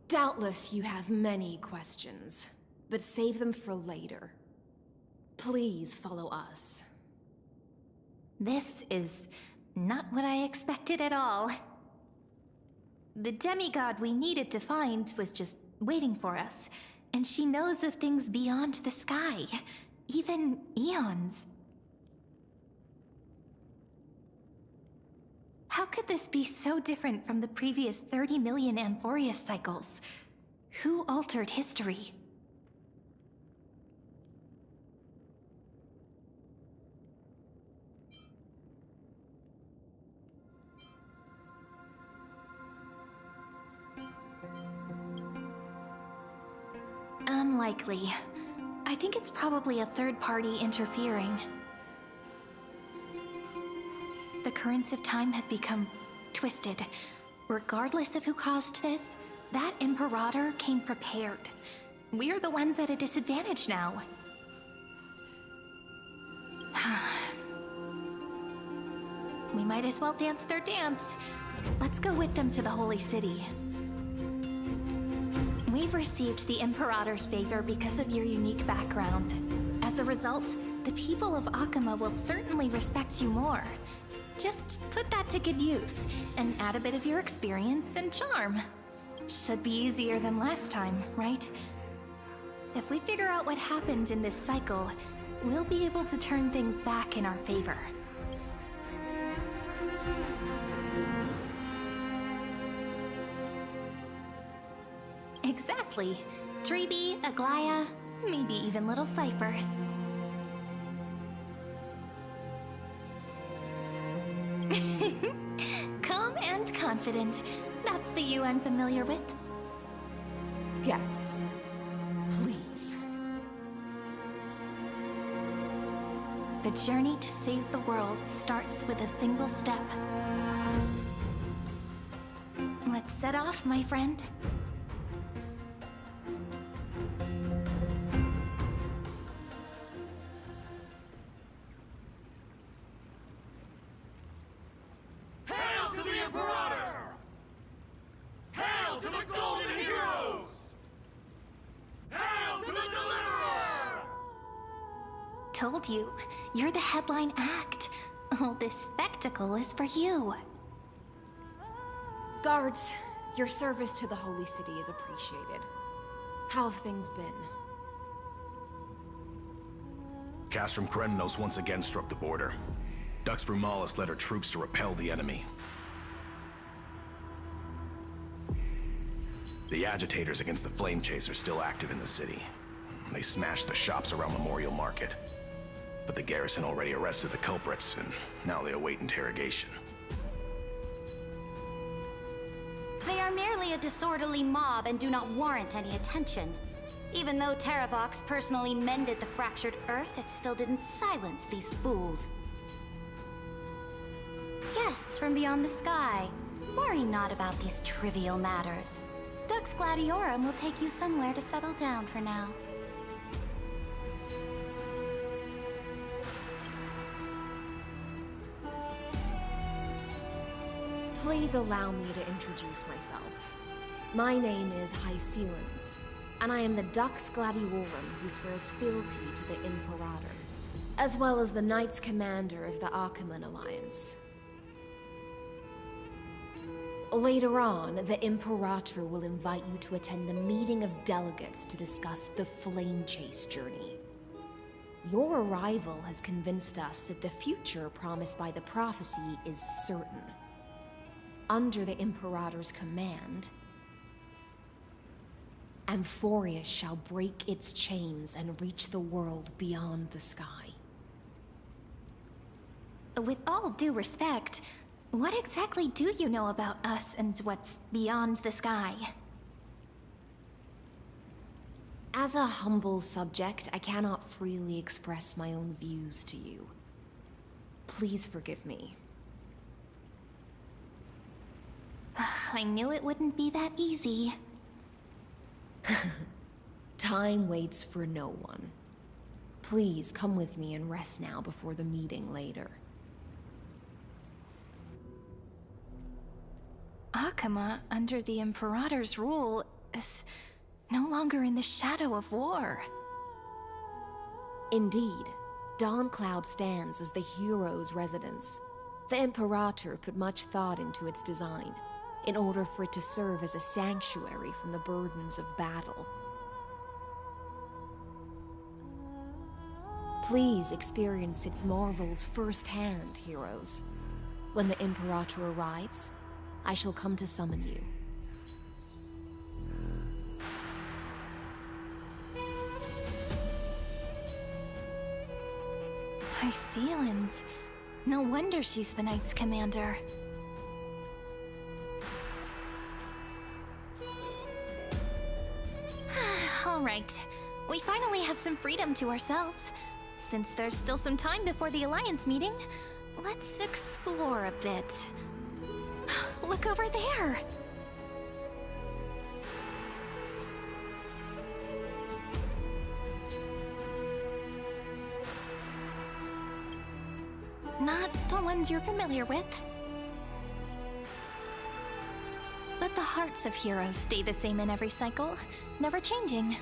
Doubtless you have many questions, but save them for later. Please follow us. This is not what I expected at all. The demigod we needed to find was just waiting for us, and she knows of things beyond the sky, even eons. How could this be so different from the previous 30 million Amphorius cycles? Who altered history? Unlikely. I think it's probably a third party interfering. The currents of time have become twisted. Regardless of who caused this, that Imperator came prepared. We're the ones at a disadvantage now. We might as well dance their dance. Let's go with them to the Holy City. We've received the Imperator's favor because of your unique background. As a result, the people of Akuma will certainly respect you more. Just put that to good use, and add a bit of your experience and charm. Should be easier than last time, right? If we figure out what happened in this cycle, we'll be able to turn things back in our favor. Exactly. Treeby, Aglaya, maybe even little Cypher. Calm and confident. That's the you I'm familiar with. Guests, please. The journey to save the world starts with a single step. Let's set off, my friend. Hail to the Imperator! Hail to the Golden Heroes! Hail to the Deliverer! Told you, you're the headline act. All this spectacle is for you. Guards, your service to the Holy City is appreciated. How have things been? Hsr 3.5 once again struck the border. Dux Brumalis led her troops to repel the enemy. The agitators against the Flame Chase are still active in the city. They smashed the shops around Memorial Market. but the garrison already arrested the culprits, and now they await interrogation. They are merely a disorderly mob and do not warrant any attention. Even though Terravox personally mended the fractured Earth, it still didn't silence these fools. Guests from beyond the sky, worry not about these trivial matters. Dux Gladiorum will take you somewhere to settle down for now. Please allow me to introduce myself. My name is Hsr, and I am the Dux Gladiorum who swears fealty to the Imperator, as well as the Knights Commander of the Achaemen Alliance. Later on, the Imperator will invite you to attend the meeting of delegates to discuss the Flame Chase journey. Your arrival has convinced us that the future promised by the prophecy is certain. Under the Imperator's command, Amphorius shall break its chains and reach the world beyond the sky. With all due respect, what exactly do you know about us and what's beyond the sky? As a humble subject, I cannot freely express my own views to you. Please forgive me. I knew it wouldn't be that easy. Time waits for no one. Please come with me and rest now before the meeting later. Achaemen, under the Imperator's rule, is no longer in the shadow of war. Indeed, Dawncloud stands as the hero's residence. The Imperator put much thought into its design, in order for it to serve as a sanctuary from the burdens of battle. Please experience its marvels firsthand, heroes. When the Imperator arrives, I shall come to summon you. Hsr. No wonder she's the Knights Commander. All right, we finally have some freedom to ourselves. Since there's still some time before the Alliance meeting, let's explore a bit. Look over there! Not the ones you're familiar with. But the hearts of heroes stay the same in every cycle, never changing.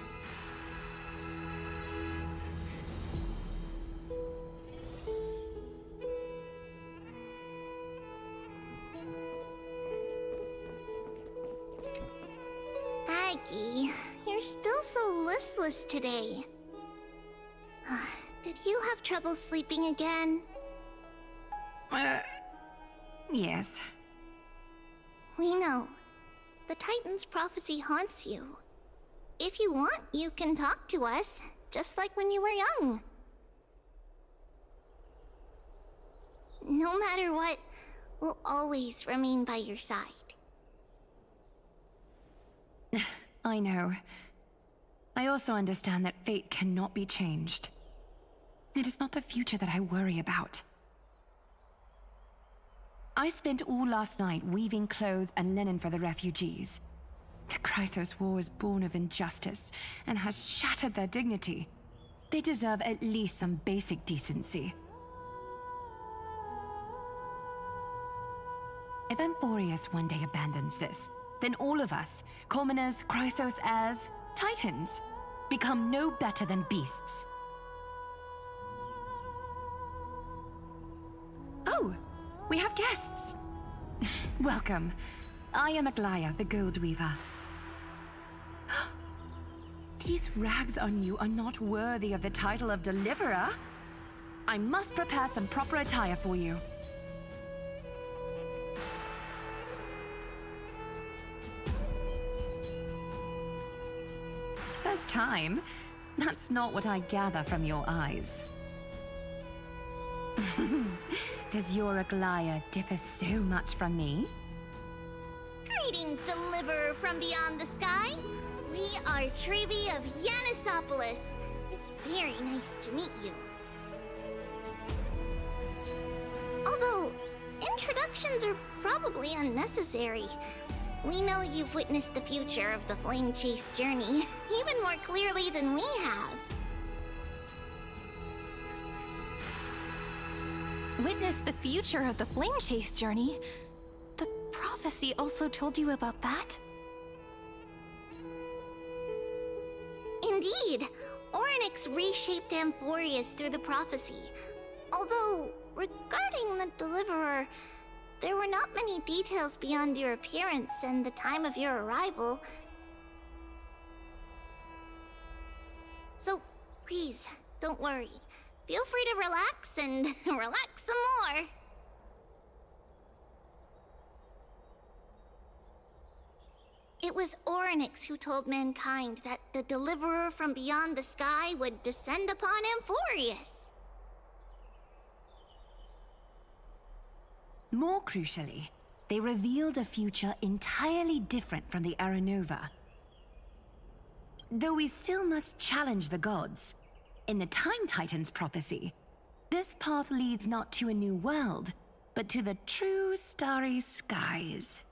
Aggie, you're still so listless today. Did you have trouble sleeping again? Yes. We know. The Titan's prophecy haunts you. If you want, you can talk to us, just like when you were young. No matter what, we'll always remain by your side. I know. I also understand that fate cannot be changed. It is not the future that I worry about. I spent all last night weaving clothes and linen for the refugees. The Chrysos War is born of injustice and has shattered their dignity. They deserve at least some basic decency. If Amphorius one day abandons this, then all of us, commoners, Chrysos heirs, Titans, become no better than beasts. Oh, we have guests. Welcome. I am Aglaya, the Gold Weaver. These rags on you are not worthy of the title of Deliverer. I must prepare some proper attire for you. First time? That's not what I gather from your eyes. Does your Aglaya differ so much from me? Greetings, deliverer from beyond the sky. We are Trevi of Yanisopolis. It's very nice to meet you. Although, introductions are probably unnecessary. We know you've witnessed the future of the Flame Chase journey even more clearly than we have. Witness the future of the Flame Chase journey? The prophecy also told you about that? Indeed, Orynyx reshaped Amphorius through the prophecy. Although, regarding the Deliverer, there were not many details beyond your appearance and the time of your arrival. So, please, don't worry. Feel free to relax and relax some more. It was Orynyx who told mankind that the Deliverer from beyond the sky would descend upon Amphorius. More crucially, they revealed a future entirely different from the Aranova. Though we still must challenge the gods, in the Time Titan's prophecy, this path leads not to a new world, but to the true starry skies.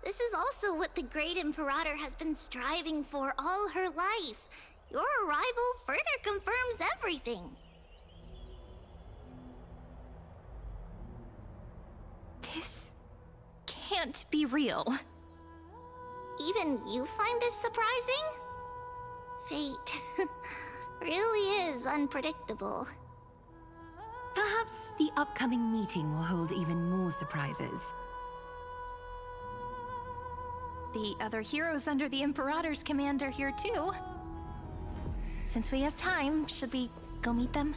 This is also what the Great Imperator has been striving for all her life. Your arrival further confirms everything. This can't be real. Even you find this surprising? Fate really is unpredictable. Perhaps the upcoming meeting will hold even more surprises. The other heroes under the Imperator's command are here too. Since we have time, should we go meet them?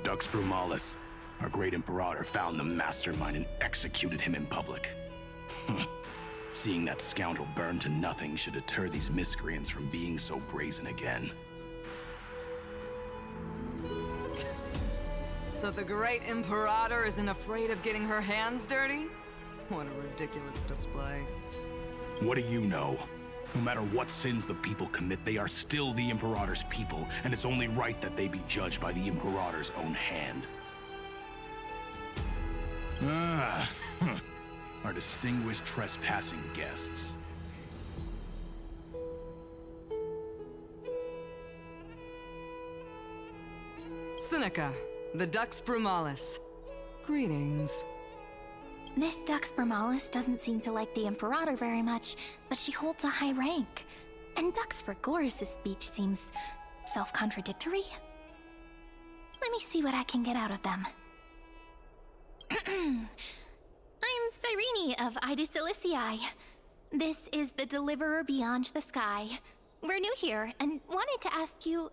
Dux Brumalis. Our great Imperator found the mastermind and executed him in public. Seeing that scoundrel burn to nothing should deter these miscreants from being so brazen again. So the great Imperator isn't afraid of getting her hands dirty? What a ridiculous display. What do you know? No matter what sins the people commit, they are still the Imperator's people, and it's only right that they be judged by the Imperator's own hand. Our distinguished trespassing guests. Seneca, the Dux Brumalis. Greetings. This Dux Brumalis doesn't seem to like the Imperator very much, but she holds a high rank. And Dux Vergoris' speech seems self-contradictory. Let me see what I can get out of them. I'm Cyrene of Ida Silicii. This is the Deliverer Beyond the Sky. We're new here and wanted to ask you...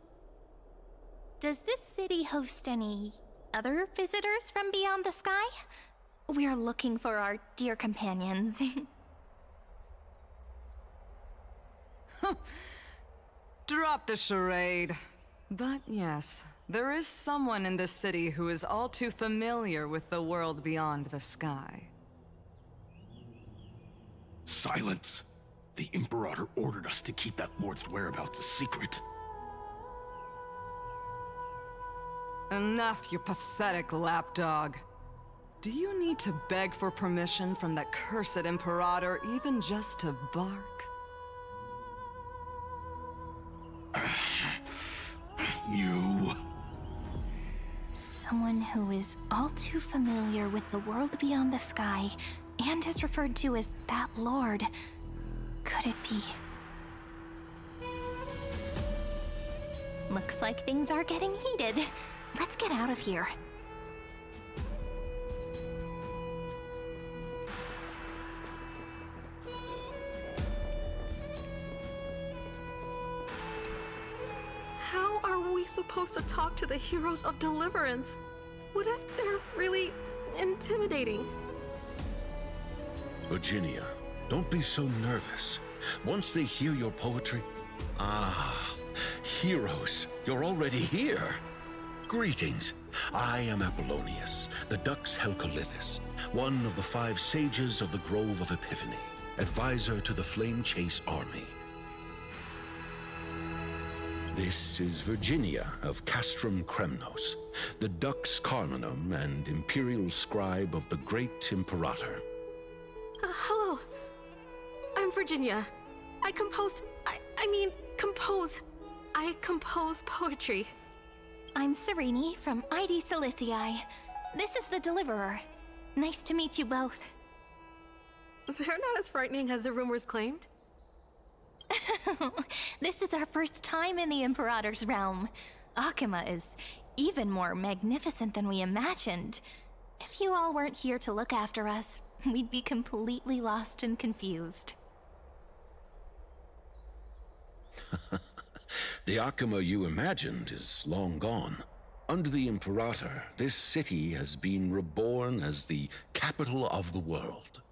Does this city host any other visitors from beyond the sky? We're looking for our dear companions. Drop the charade. But yes, there is someone in this city who is all too familiar with the world beyond the sky. Silence! The Imperator ordered us to keep that lord's whereabouts a secret. Enough, you pathetic lapdog. Do you need to beg for permission from that cursed Imperator even just to bark? You... Someone who is all too familiar with the world beyond the sky and is referred to as that lord. Could it be? Looks like things are getting heated. Let's get out of here. How are we supposed to talk to the heroes of Deliverance? What if they're really intimidating? Virginia, don't be so nervous. Once they hear your poetry... Ah, heroes, you're already here. Greetings. I am Apollonius, the Dux Helcolithus, one of the 5 sages of the Grove of Epiphany, advisor to the Flame Chase army. This is Virginia of Castrum Kremnos, the Dux Carminum and imperial scribe of the great Imperator. Hello. I'm Virginia. I compose poetry. I'm Cyrene from Ida Silicii. This is the Deliverer. Nice to meet you both. They're not as frightening as the rumors claimed. This is our first time in the Imperator's realm. Akima is even more magnificent than we imagined. If you all weren't here to look after us, we'd be completely lost and confused. The Akima you imagined is long gone. Under the Imperator, this city has been reborn as the capital of the world.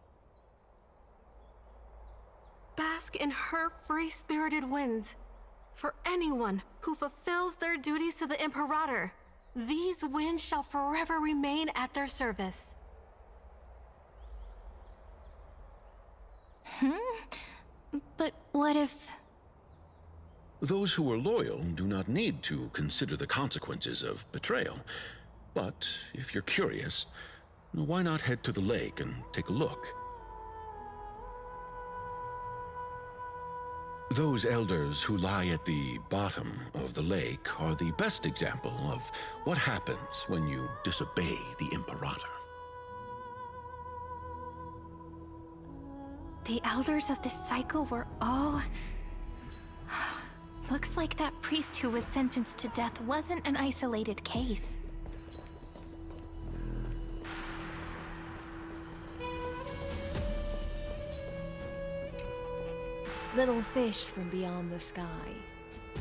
Bask in her free-spirited winds. For anyone who fulfills their duties to the Imperator, these winds shall forever remain at their service. But what if... Those who are loyal do not need to consider the consequences of betrayal. But if you're curious, why not head to the lake and take a look? Those elders who lie at the bottom of the lake are the best example of what happens when you disobey the Imperator. The elders of this cycle were all... Looks like that priest who was sentenced to death wasn't an isolated case. Little fish from beyond the sky.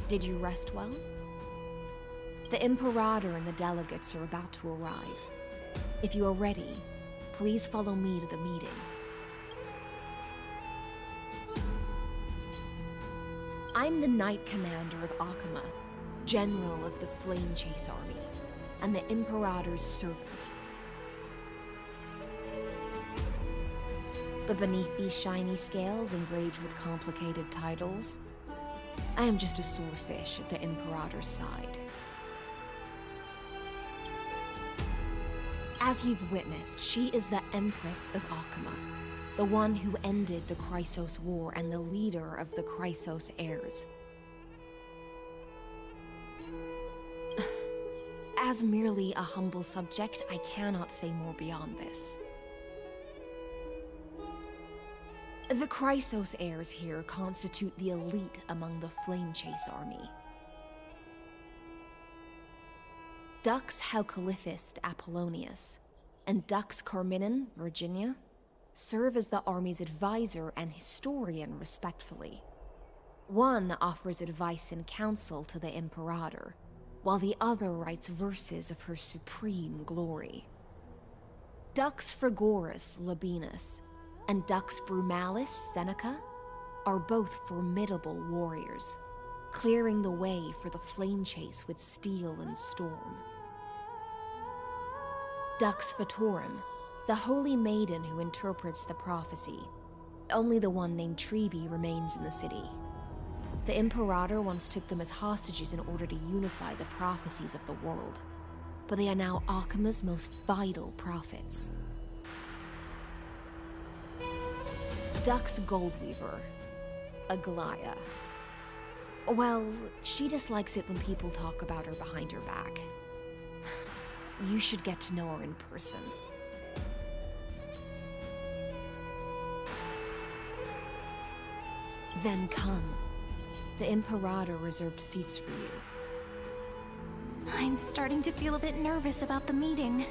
Did you rest well? The Imperator and the delegates are about to arrive. If you are ready, please follow me to the meeting. I'm the Knight Commander of Akama, General of the Flame Chase Army, and the Imperator's servant. But beneath these shiny scales engraved with complicated titles, I am just a swordfish at the Imperator's side. As you've witnessed, she is the Empress of Akama, the one who ended the Chrysos War and the leader of the Chrysos heirs. As merely a humble subject, I cannot say more beyond this. The Chrysos heirs here constitute the elite among the Flame Chase army. Dux Haucalithist Apollonius and Dux Carminin, Virginia, serve as the army's advisor and historian respectfully. One offers advice and counsel to the Imperator, while the other writes verses of her supreme glory. Dux Frigoris Labienus and Dux Brumalis Seneca are both formidable warriors, clearing the way for the flame chase with steel and storm. Dux Fatorum, the holy maiden who interprets the prophecy. Only the one named Trebi remains in the city. The Imperator once took them as hostages in order to unify the prophecies of the world, but they are now Akama's most vital prophets. Dux Goldweaver, Aglaya. Well, she dislikes it when people talk about her behind her back. You should get to know her in person. Then come. The Imperator reserved seats for you. I'm starting to feel a bit nervous about the meeting.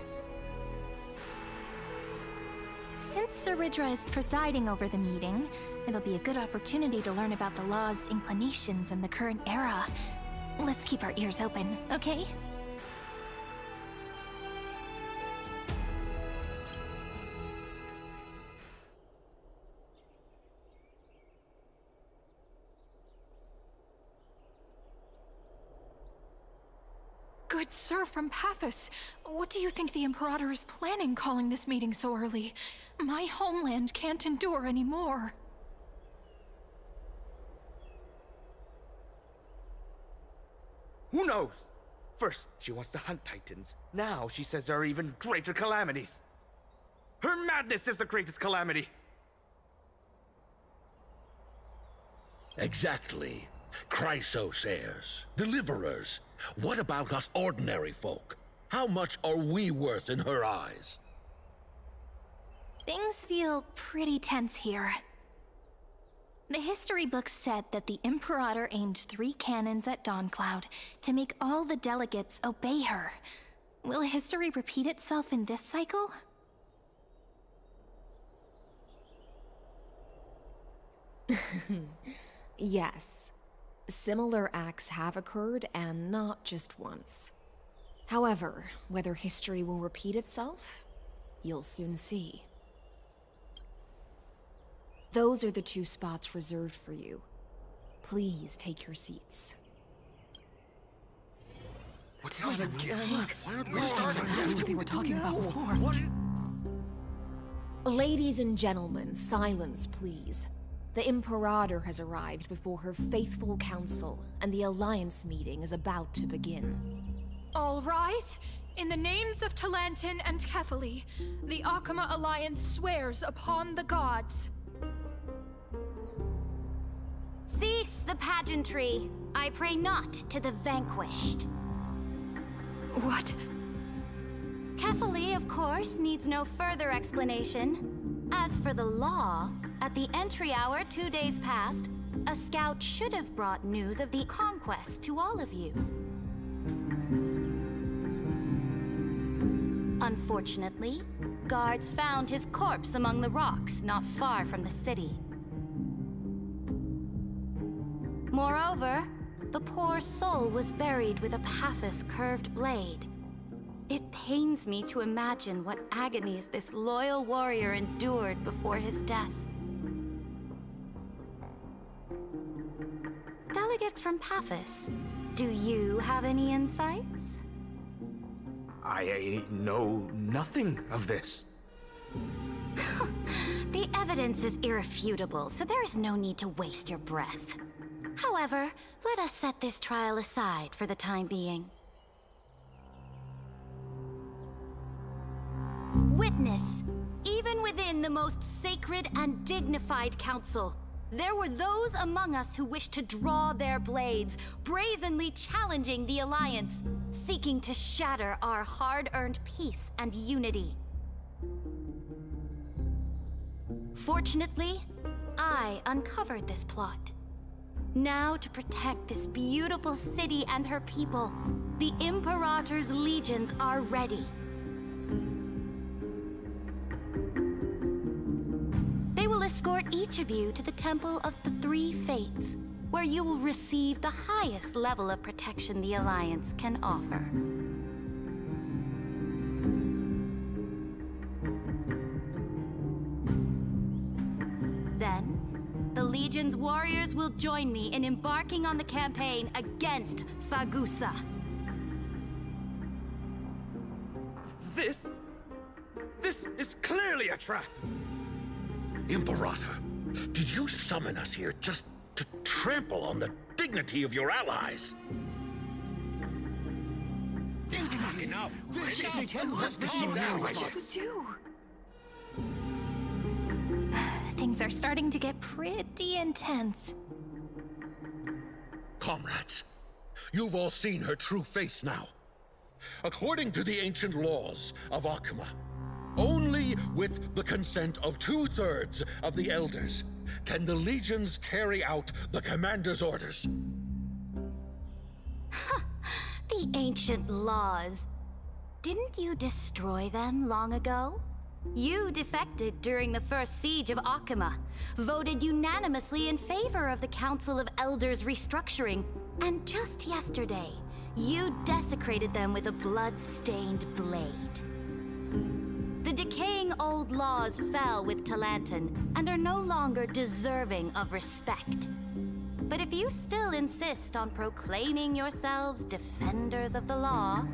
Since Sir Ridra is presiding over the meeting, it'll be a good opportunity to learn about the law's inclinations in the current era. Let's keep our ears open, okay? Good sir from Paphos, what do you think the Imperator is planning calling this meeting so early? My homeland can't endure anymore. Who knows? First, she wants to hunt Titans. Now she says there are even greater calamities. Her madness is the greatest calamity. Exactly. Chrysos heirs, deliverers. What about us ordinary folk? How much are we worth in her eyes? Things feel pretty tense here. The history books said that the Imperator aimed 3 cannons at Dawncloud to make all the delegates obey her. Will history repeat itself in this cycle? Yes. Similar acts have occurred, and not just once. However, whether history will repeat itself, you'll soon see. Those are the 2 spots reserved for you. Please take your seats. What's happening again? That's what they were talking about before. Ladies and gentlemen, silence, please. The Imperator has arrived before her faithful council, and the Alliance meeting is about to begin. All rise. In the names of Talantin and Kefali, the Akama Alliance swears upon the gods. Cease the pageantry. I pray not to the vanquished. What? Kefali, of course, needs no further explanation. As for the law, at the entry hour 2 days past, a scout should have brought news of the conquest to all of you. Unfortunately, guards found his corpse among the rocks not far from the city. Moreover, the poor soul was buried with a Paphos curved blade. It pains me to imagine what agonies this loyal warrior endured before his death. Delegate from Paphos, do you have any insights? I know nothing of this. The evidence is irrefutable, so there is no need to waste your breath. However, let us set this trial aside for the time being. Witness, even within the most sacred and dignified council, there were those among us who wished to draw their blades, brazenly challenging the Alliance, seeking to shatter our hard-earned peace and unity. Fortunately, I uncovered this plot. Now, to protect this beautiful city and her people, the Imperator's legions are ready. They will escort each of you to the Temple of the Three Fates, where you will receive the highest level of protection the Alliance can offer. Then, the Legion's warriors will join me in embarking on the campaign against Fagusa. This is clearly a trap! Imperator, did you summon us here just to trample on the dignity of your allies? Enough! Things are starting to get pretty intense. Comrades, you've all seen her true face now. According to the ancient laws of Akuma, only with the consent of 2/3 of the Elders can the legions carry out the Commander's orders. The ancient laws. Didn't you destroy them long ago? You defected during the first siege of Akuma, voted unanimously in favor of the Council of Elders restructuring, and just yesterday, you desecrated them with a blood-stained blade. The decaying old laws fell with Talantan and are no longer deserving of respect. But if you still insist on proclaiming yourselves defenders of the law,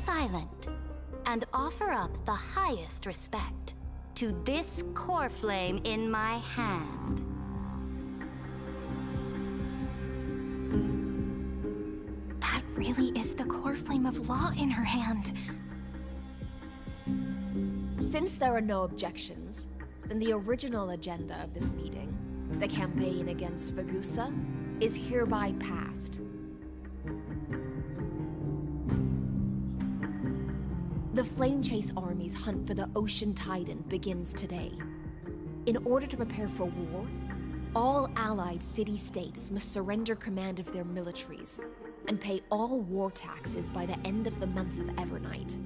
silent and offer up the highest respect to this core flame in my hand. That really is the core flame of law in her hand. Since there are no objections, then the original agenda of this meeting, the campaign against Vagusa, is hereby passed. The Flame Chase Army's hunt for the Ocean Titan begins today. In order to prepare for war, all allied city-states must surrender command of their militaries and pay all war taxes by the end of the month of Evernight.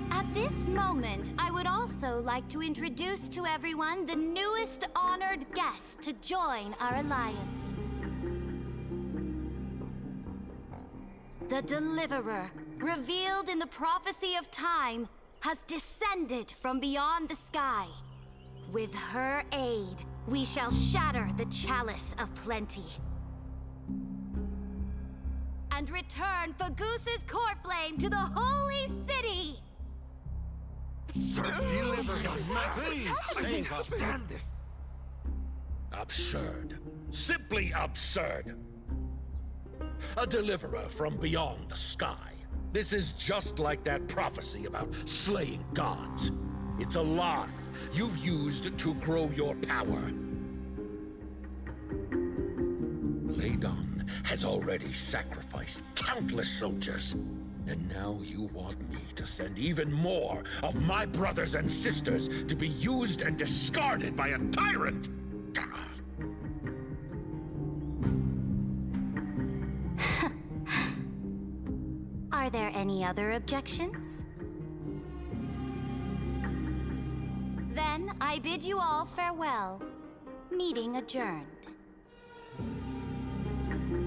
At this moment, I would also like to introduce to everyone the newest honored guest to join our alliance. The Deliverer, revealed in the prophecy of time, has descended from beyond the sky. With her aid, we shall shatter the chalice of plenty and return Fagusa's core flame to the holy city! Absurd. Simply absurd. A deliverer from beyond the sky. This is just like that prophecy about slaying gods. It's a lie you've used to grow your power. Ladon has already sacrificed countless soldiers. And now you want me to send even more of my brothers and sisters to be used and discarded by a tyrant? Are there any other objections? Then I bid you all farewell. Meeting adjourned.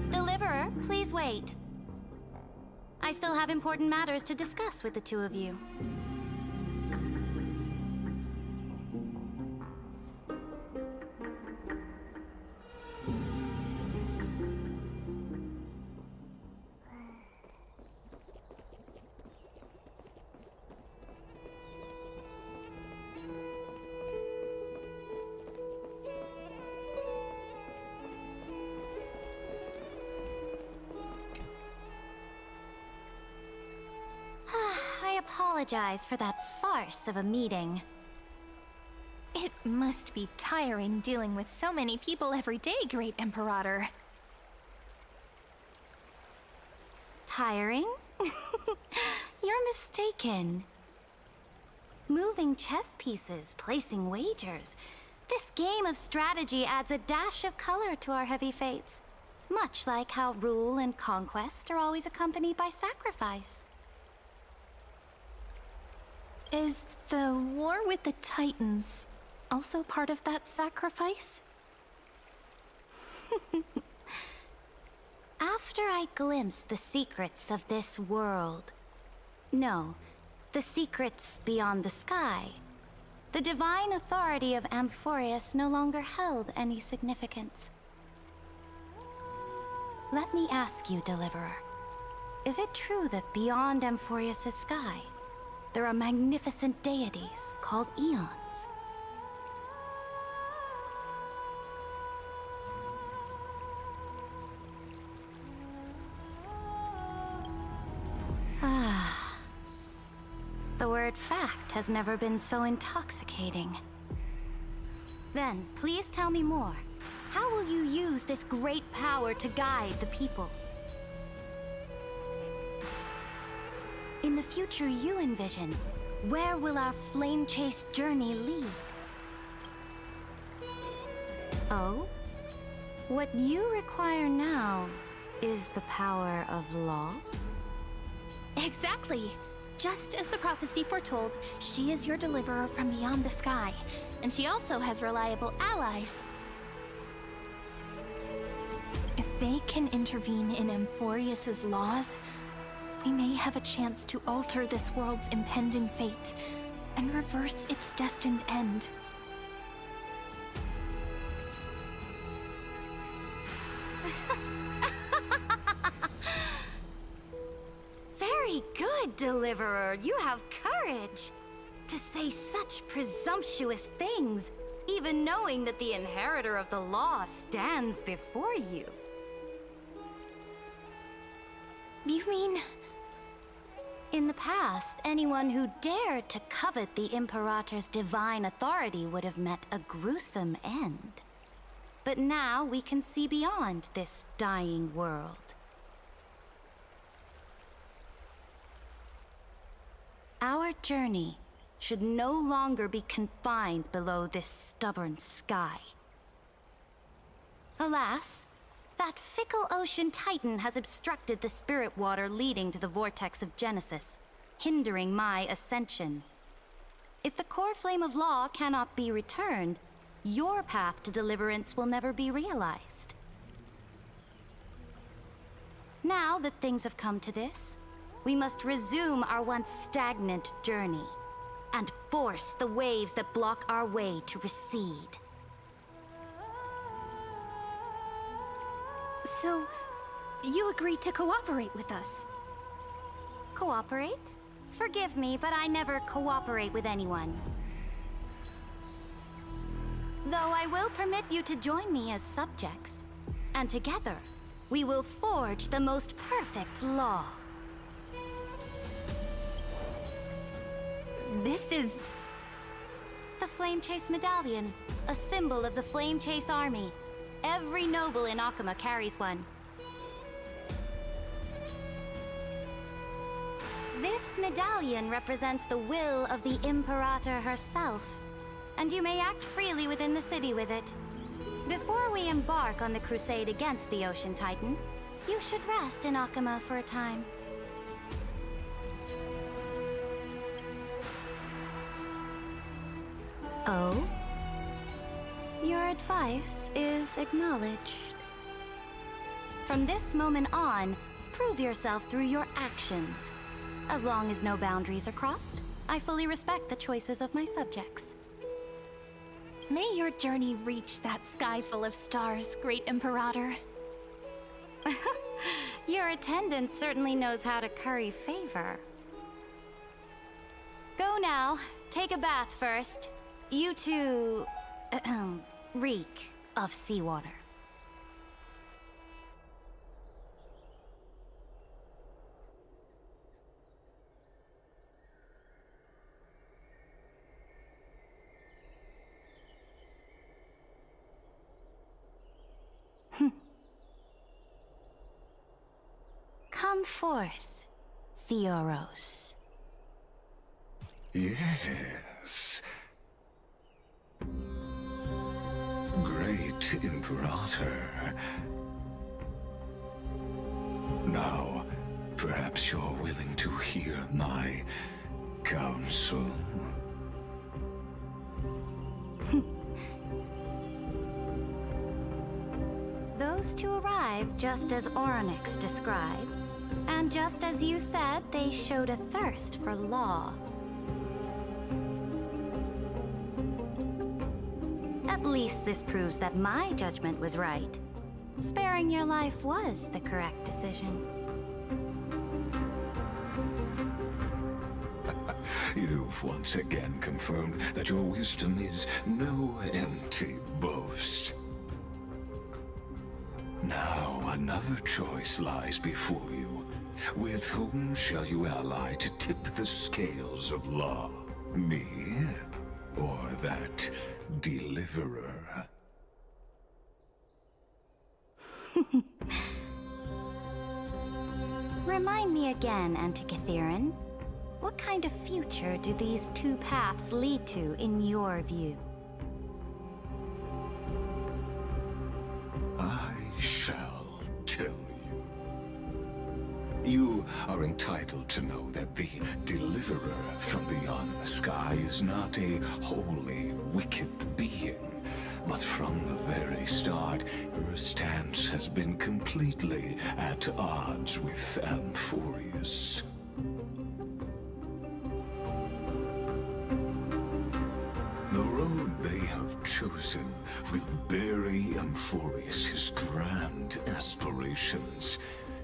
Deliverer, please wait. I still have important matters to discuss with the two of you. I apologize for that farce of a meeting. It must be tiring dealing with so many people every day, Great Imperator. Tiring? You're mistaken. Moving chess pieces, placing wagers. This game of strategy adds a dash of color to our heavy fates. Much like how rule and conquest are always accompanied by sacrifice. Is the war with the Titans also part of that sacrifice? After I glimpse the secrets of this world... No, the secrets beyond the sky. The divine authority of Amphorius no longer held any significance. Let me ask you, Deliverer. Is it true that beyond Amphorius' sky, there are magnificent deities called Eons? Ah. The word fact has never been so intoxicating. Then, please tell me more. How will you use this great power to guide the people? In the future you envision, where will our flame chase journey lead? Oh? What you require now is the power of law? Exactly. Just as the prophecy foretold, she is your deliverer from beyond the sky, and she also has reliable allies. If they can intervene in Amphorius' laws, we may have a chance to alter this world's impending fate and reverse its destined end. Deliverer, you have courage! To say such presumptuous things, even knowing that the inheritor of the law stands before you. You mean... In the past, anyone who dared to covet the Imperator's divine authority would have met a gruesome end. But now we can see beyond this dying world. Our journey should no longer be confined below this stubborn sky. Alas, that fickle ocean titan has obstructed the spirit water leading to the vortex of Genesis, hindering my ascension. If the core flame of law cannot be returned, your path to deliverance will never be realized. Now that things have come to this, we must resume our once stagnant journey and force the waves that block our way to recede. So, you agreed to cooperate with us? Cooperate? Forgive me, but I never cooperate with anyone. Though I will permit you to join me as subjects, and together, we will forge the most perfect law. This is... the Flame Chase Medallion, a symbol of the Flame Chase Army. Every noble in Akuma carries one. This medallion represents the will of the Imperator herself, and you may act freely within the city with it. Before we embark on the crusade against the Ocean Titan, you should rest in Akuma for a time. Oh? Your advice is acknowledged. From this moment on, prove yourself through your actions. As long as no boundaries are crossed, I fully respect the choices of my subjects. May your journey reach that sky full of stars, Great Imperator. Your attendant certainly knows how to curry favor. Go now. Take a bath first. You two... reek of seawater. Come forth, Theoros. Yes. Great Imperator. Now, perhaps you're willing to hear my counsel. Those two arrived just as Oronix described, and just as you said, they showed a thirst for law. At least this proves that my judgment was right. Sparing your life was the correct decision. You've once again confirmed that your wisdom is no empty boast. Now another choice lies before you. With whom shall you ally to tip the scales of law? Me? Or that deliverer? Remind me again, Antikytheron. What kind of future do these two paths lead to in your view? I shall tell you. You are entitled to know that the deliverer from beyond the sky is not a wholly wicked being, but from the very start, her stance has been completely at odds with Amphorius. The road they have chosen will bury Amphorius' grand aspirations.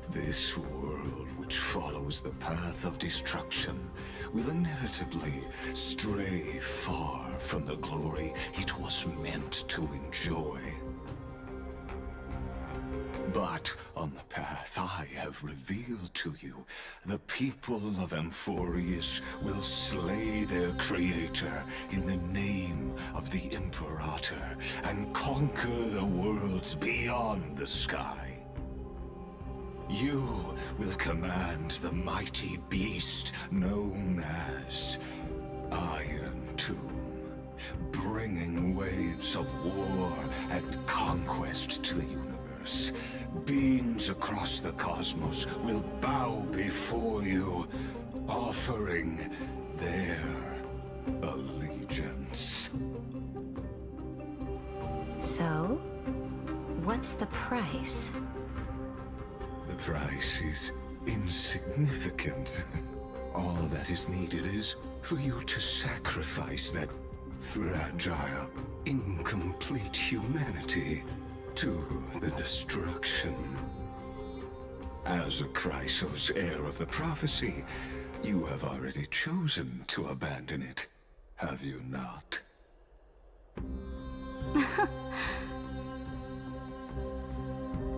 This world, which follows the path of destruction, will inevitably stray far from the glory it was meant to enjoy. But on the path I have revealed to you, the people of Amphorius will slay their creator in the name of the Imperator and conquer the worlds beyond the sky. You will command the mighty beast known as Iron Tomb, bringing waves of war and conquest to the universe. Beings across the cosmos will bow before you, offering their allegiance. So, what's the price? The price is insignificant. All that is needed is for you to sacrifice that fragile, incomplete humanity to the destruction. As a Chrysos heir of the prophecy, you have already chosen to abandon it, have you not?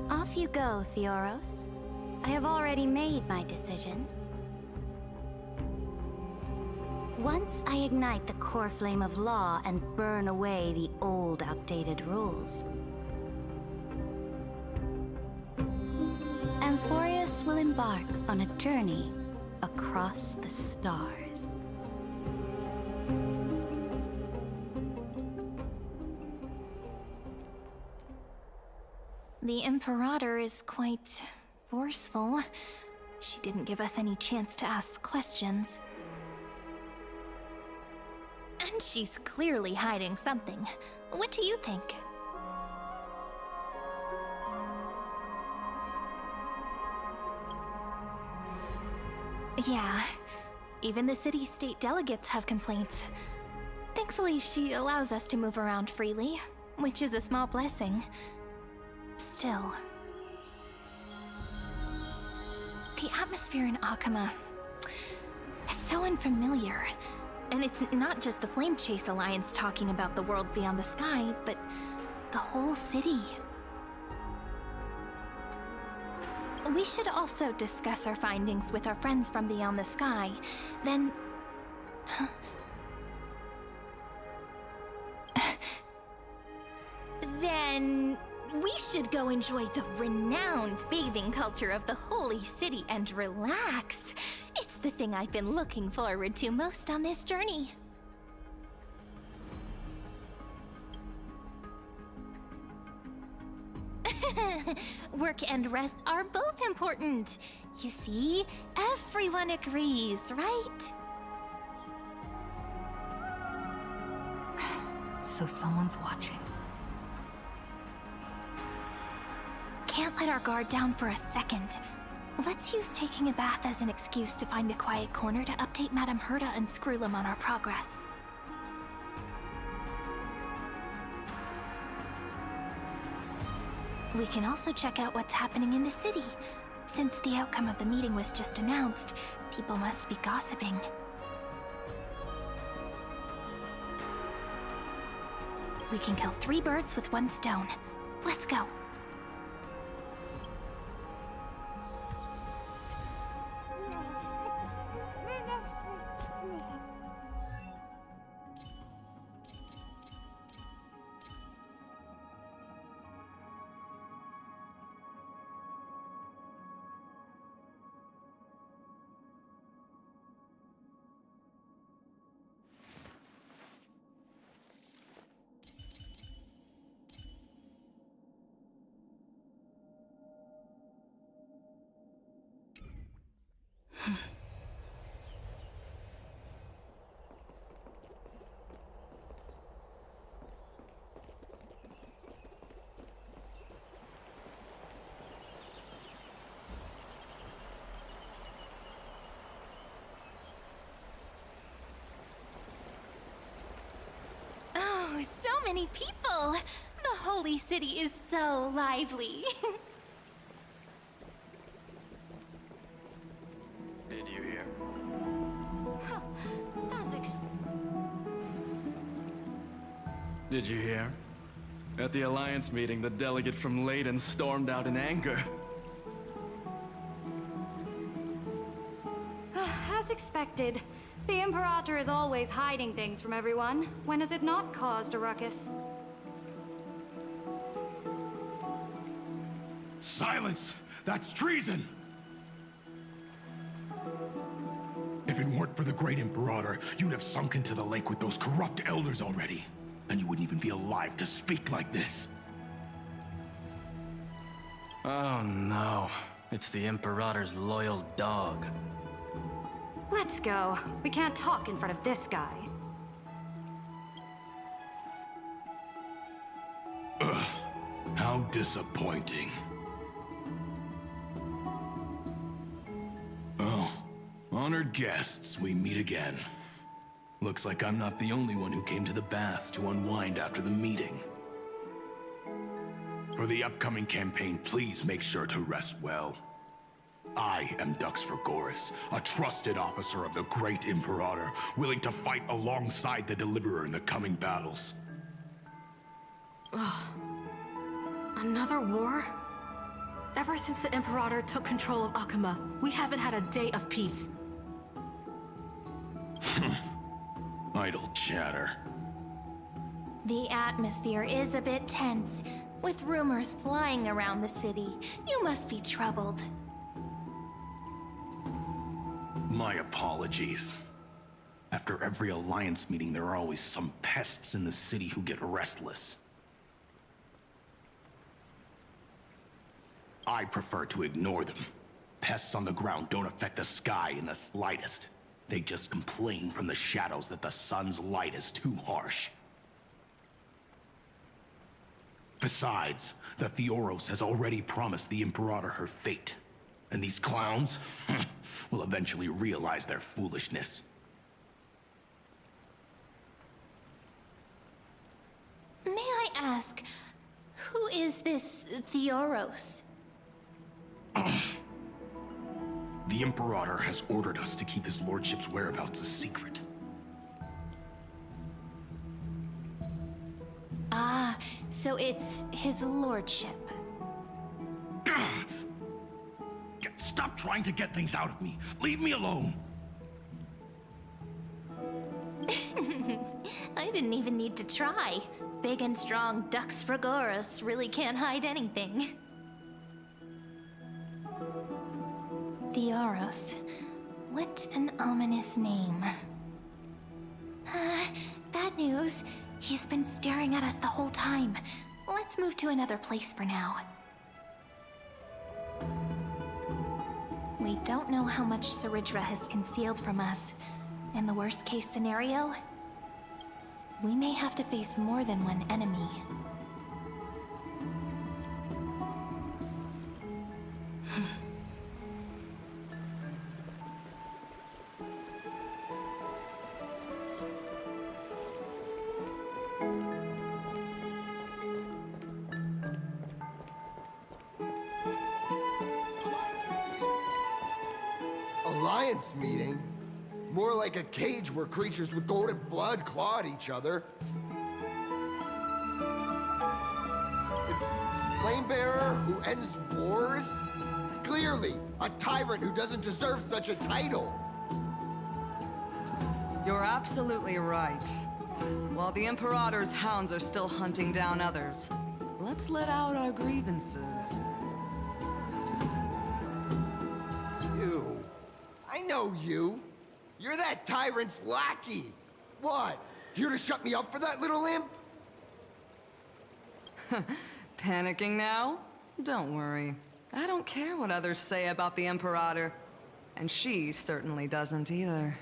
Off you go, Theoros. I have already made my decision. Once I ignite the core flame of law and burn away the old, outdated rules, Amphorius will embark on a journey across the stars. The Imperator is quite forceful. She didn't give us any chance to ask questions. And she's clearly hiding something. What do you think? Yeah, even the city-state delegates have complaints. Thankfully, she allows us to move around freely, which is a small blessing. Still, the atmosphere in Akama, it's so unfamiliar. And it's not just the Flame Chase Alliance talking about the world beyond the sky, but the whole city. We should also discuss our findings with our friends from beyond the sky. Then... then... we should go enjoy the renowned bathing culture of the Holy City and relax. It's the thing I've been looking forward to most on this journey. Work and rest are both important. You see, everyone agrees, right? So someone's watching. Can't let our guard down for a second. Let's use taking a bath as an excuse to find a quiet corner to update Madame Herta and Screwlum on our progress. We can also check out what's happening in the city. Since the outcome of the meeting was just announced, people must be gossiping. We can kill 3 birds with 1 stone. Let's go. Oh, so many people! The Holy City is so lively. Did you hear? At the Alliance meeting, the delegate from Leyden stormed out in anger. As expected, the Imperator is always hiding things from everyone. When has it not caused a ruckus? Silence! That's treason! If it weren't for the Great Imperator, you'd have sunk into the lake with those corrupt elders already. And you wouldn't even be alive to speak like this. Oh no. It's the Imperator's loyal dog. Let's go. We can't talk in front of this guy. Ugh. How disappointing. Oh, honored guests, we meet again. Looks like I'm not the only one who came to the baths to unwind after the meeting. For the upcoming campaign, please make sure to rest well. I am Dux Fragoris, a trusted officer of the Great Imperator, willing to fight alongside the Deliverer in the coming battles. Ugh. Another war? Ever since the Imperator took control of Akuma, we haven't had a day of peace. Idle chatter. The atmosphere is a bit tense, with rumors flying around the city. You must be troubled. My apologies. After every Alliance meeting, there are always some pests in the city who get restless. I prefer to ignore them. Pests on the ground don't affect the sky in the slightest. They just complain from the shadows that the sun's light is too harsh. Besides, the Theoros has already promised the Imperator her fate. And these clowns will eventually realize their foolishness. May I ask, who is this Theoros? The Imperator has ordered us to keep his lordship's whereabouts a secret. Ah, so it's his lordship. Stop trying to get things out of me. Leave me alone. I didn't even need to try. Big and strong Dux Fragoris really can't hide anything. Theoros. What an ominous name. Bad news. He's been staring at us the whole time. Let's move to another place for now. We don't know how much Hsr has concealed from us. In the worst case scenario, we may have to face more than one enemy. Alliance meeting? More like a cage where creatures with golden blood claw at each other. Flamebearer who ends wars? Clearly, a tyrant who doesn't deserve such a title. You're absolutely right. While the Imperator's hounds are still hunting down others, let's let out our grievances. You. I know you. You're that tyrant's lackey. What? Here to shut me up for that little imp? Panicking now? Don't worry. I don't care what others say about the Imperator. And she certainly doesn't either.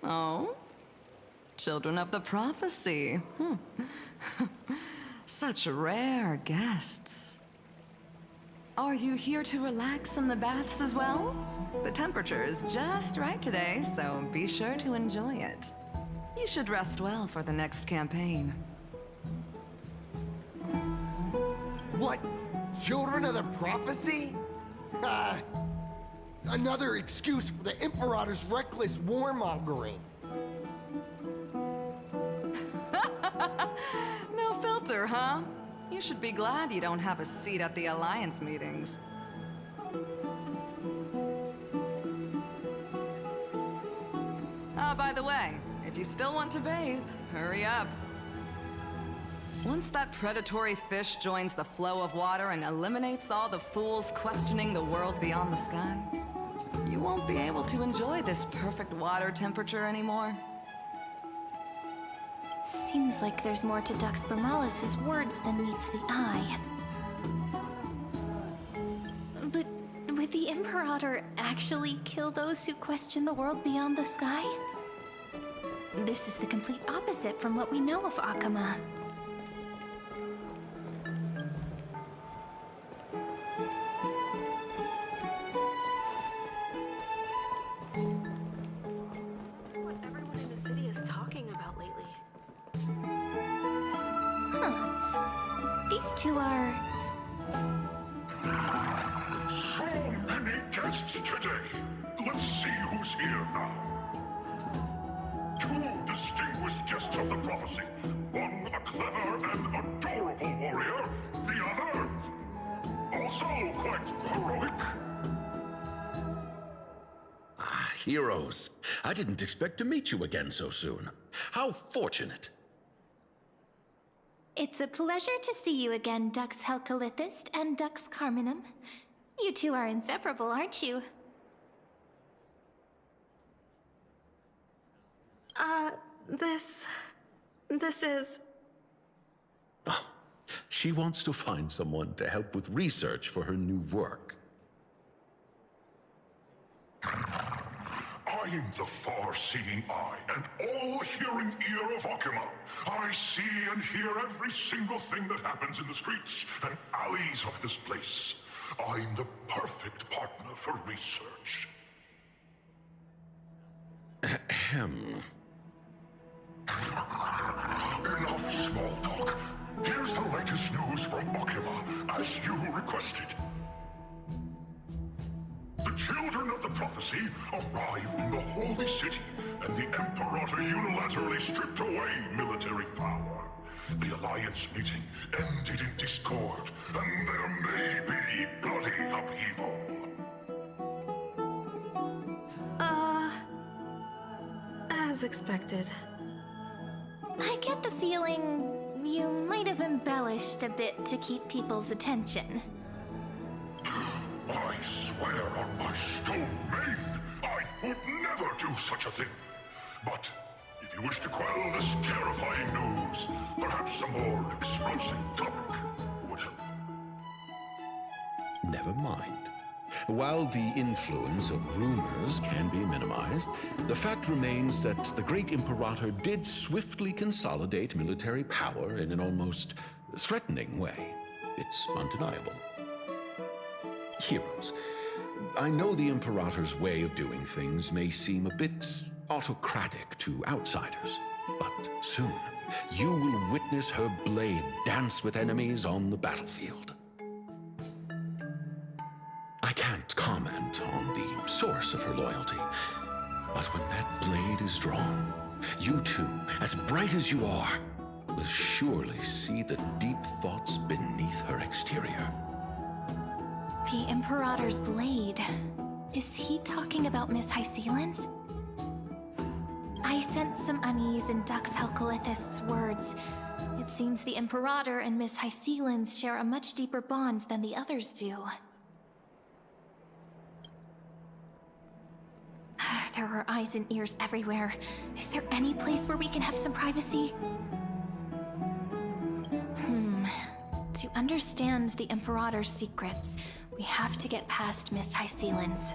Oh? Children of the Prophecy. Such rare guests. Are you here to relax in the baths as well? The temperature is just right today, so be sure to enjoy it. You should rest well for the next campaign. What? Children of the Prophecy? Another excuse for the Imperator's reckless warmongering. No filter, huh? You should be glad you don't have a seat at the Alliance meetings. By the way, if you still want to bathe, hurry up. Once that predatory fish joins the flow of water and eliminates all the fools questioning the world beyond the sky, you won't be able to enjoy this perfect water temperature anymore. Seems like there's more to Dux Bermalis' words than meets the eye. But would the Imperator actually kill those who question the world beyond the sky? This is the complete opposite from what we know of Akama. What everyone in the city is talking about lately. Huh. These two are... So many guests today. Let's see who's here now. Two distinguished guests of the prophecy. One a clever and adorable warrior. The other, also quite heroic. Ah, heroes. I didn't expect to meet you again so soon. How fortunate. It's a pleasure to see you again, Dux Helcalithist and Dux Carminum. You two are inseparable, aren't you? This is... Oh, she wants to find someone to help with research for her new work. I'm the far-seeing eye and all-hearing ear of Akama. I see and hear every single thing that happens in the streets and alleys of this place. I'm the perfect partner for research. Ahem. Enough small talk. Here's the latest news from Akama, as you requested. The children of the prophecy arrived in the holy city, and the Imperator unilaterally stripped away military power. The Alliance meeting ended in discord, and there may be bloody upheaval. As expected. I get the feeling you might have embellished a bit to keep people's attention. I swear on my stone maid, I would never do such a thing. But if you wish to quell this terrifying news, perhaps a more explosive topic would help. Never mind. While the influence of rumors can be minimized, the fact remains that the great Imperator did swiftly consolidate military power in an almost threatening way. It's undeniable. Heroes, I know the Imperator's way of doing things may seem a bit autocratic to outsiders, but soon you will witness her blade dance with enemies on the battlefield. I can't comment on the source of her loyalty, but when that blade is drawn, you too, as bright as you are, will surely see the deep thoughts beneath her exterior. The Imperator's blade. Is he talking about Miss Hysealin's? I sense some unease in Dux Helcalithist's words. It seems the Imperator and Miss Hysealin's share a much deeper bond than the others do. There are eyes and ears everywhere. Is there any place where we can have some privacy? To understand the Imperator's secrets, we have to get past Miss Hysealin's.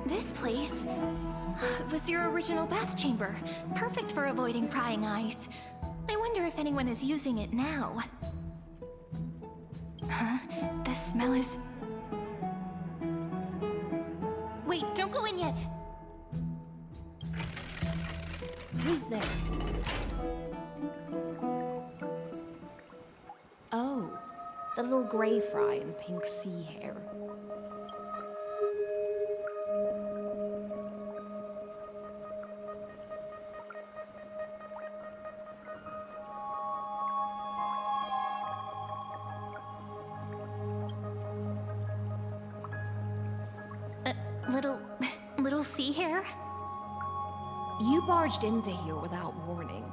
This place was your original bath chamber, perfect for avoiding prying eyes. I wonder if anyone is using it now. Huh? The smell is... Wait, don't go in yet! Who's there? little gray fry and pink sea hare. Little sea hare? You barged into here without warning.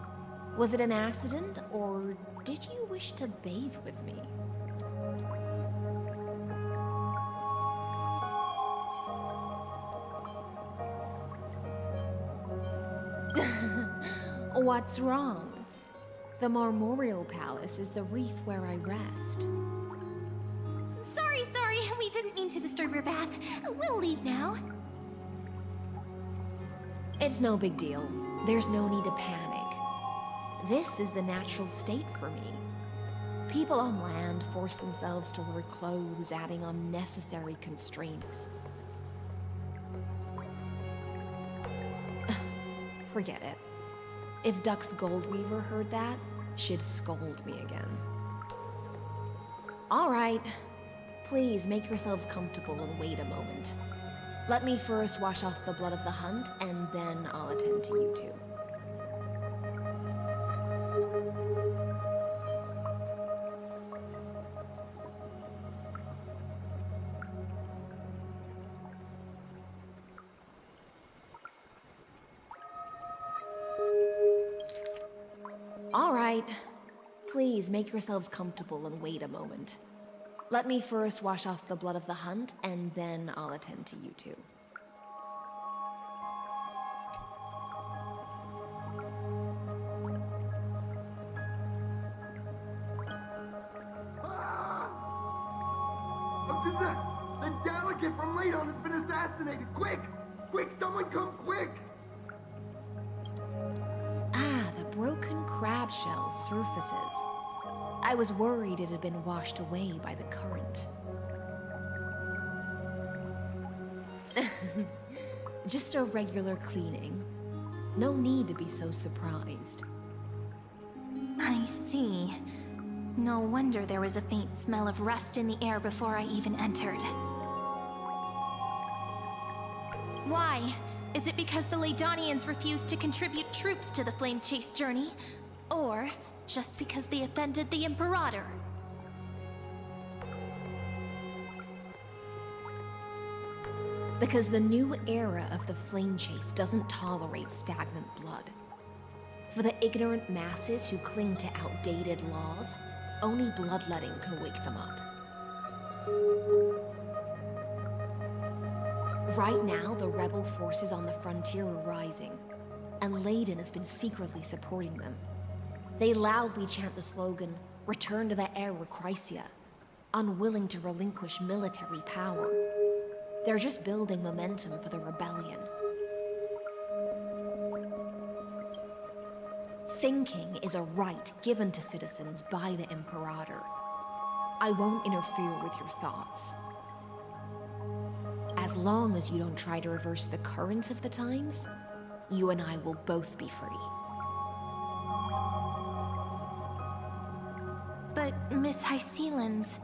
Was it an accident, or did you wish to bathe with me? What's wrong? The Marmoreal Palace is the reef where I rest. Sorry, we didn't mean to disturb your bath. We'll leave now. It's no big deal. There's no need to panic. This is the natural state for me. People on land force themselves to wear clothes, adding unnecessary constraints. Forget it. If Duck's Goldweaver heard that, she'd scold me again. All right. Please make yourselves comfortable and wait a moment. Let me first wash off the blood of the hunt, and then I'll attend to you two. All right. Please make yourselves comfortable and wait a moment. Let me first wash off the blood of the hunt, and then I'll attend to you two. The delegate from Ladon has been assassinated! Quick! Quick, someone come quick! Ah, the broken crab shell surfaces. I was worried it had been washed away by the current. Just a regular cleaning. No need to be so surprised. I see. No wonder there was a faint smell of rust in the air before I even entered. Why? Is it because the Ladonians refused to contribute troops to the Flame Chase journey? Or just because they offended the Imperator? Because the new era of the Flame Chase doesn't tolerate stagnant blood. For the ignorant masses who cling to outdated laws, only bloodletting can wake them up. Right now, the rebel forces on the frontier are rising, and Ladon has been secretly supporting them. They loudly chant the slogan, "Return to the Era Chrysia," unwilling to relinquish military power. They're just building momentum for the rebellion. Thinking is a right given to citizens by the Imperator. I won't interfere with your thoughts. As long as you don't try to reverse the current of the times, you and I will both be free. But, Miss Hyselins,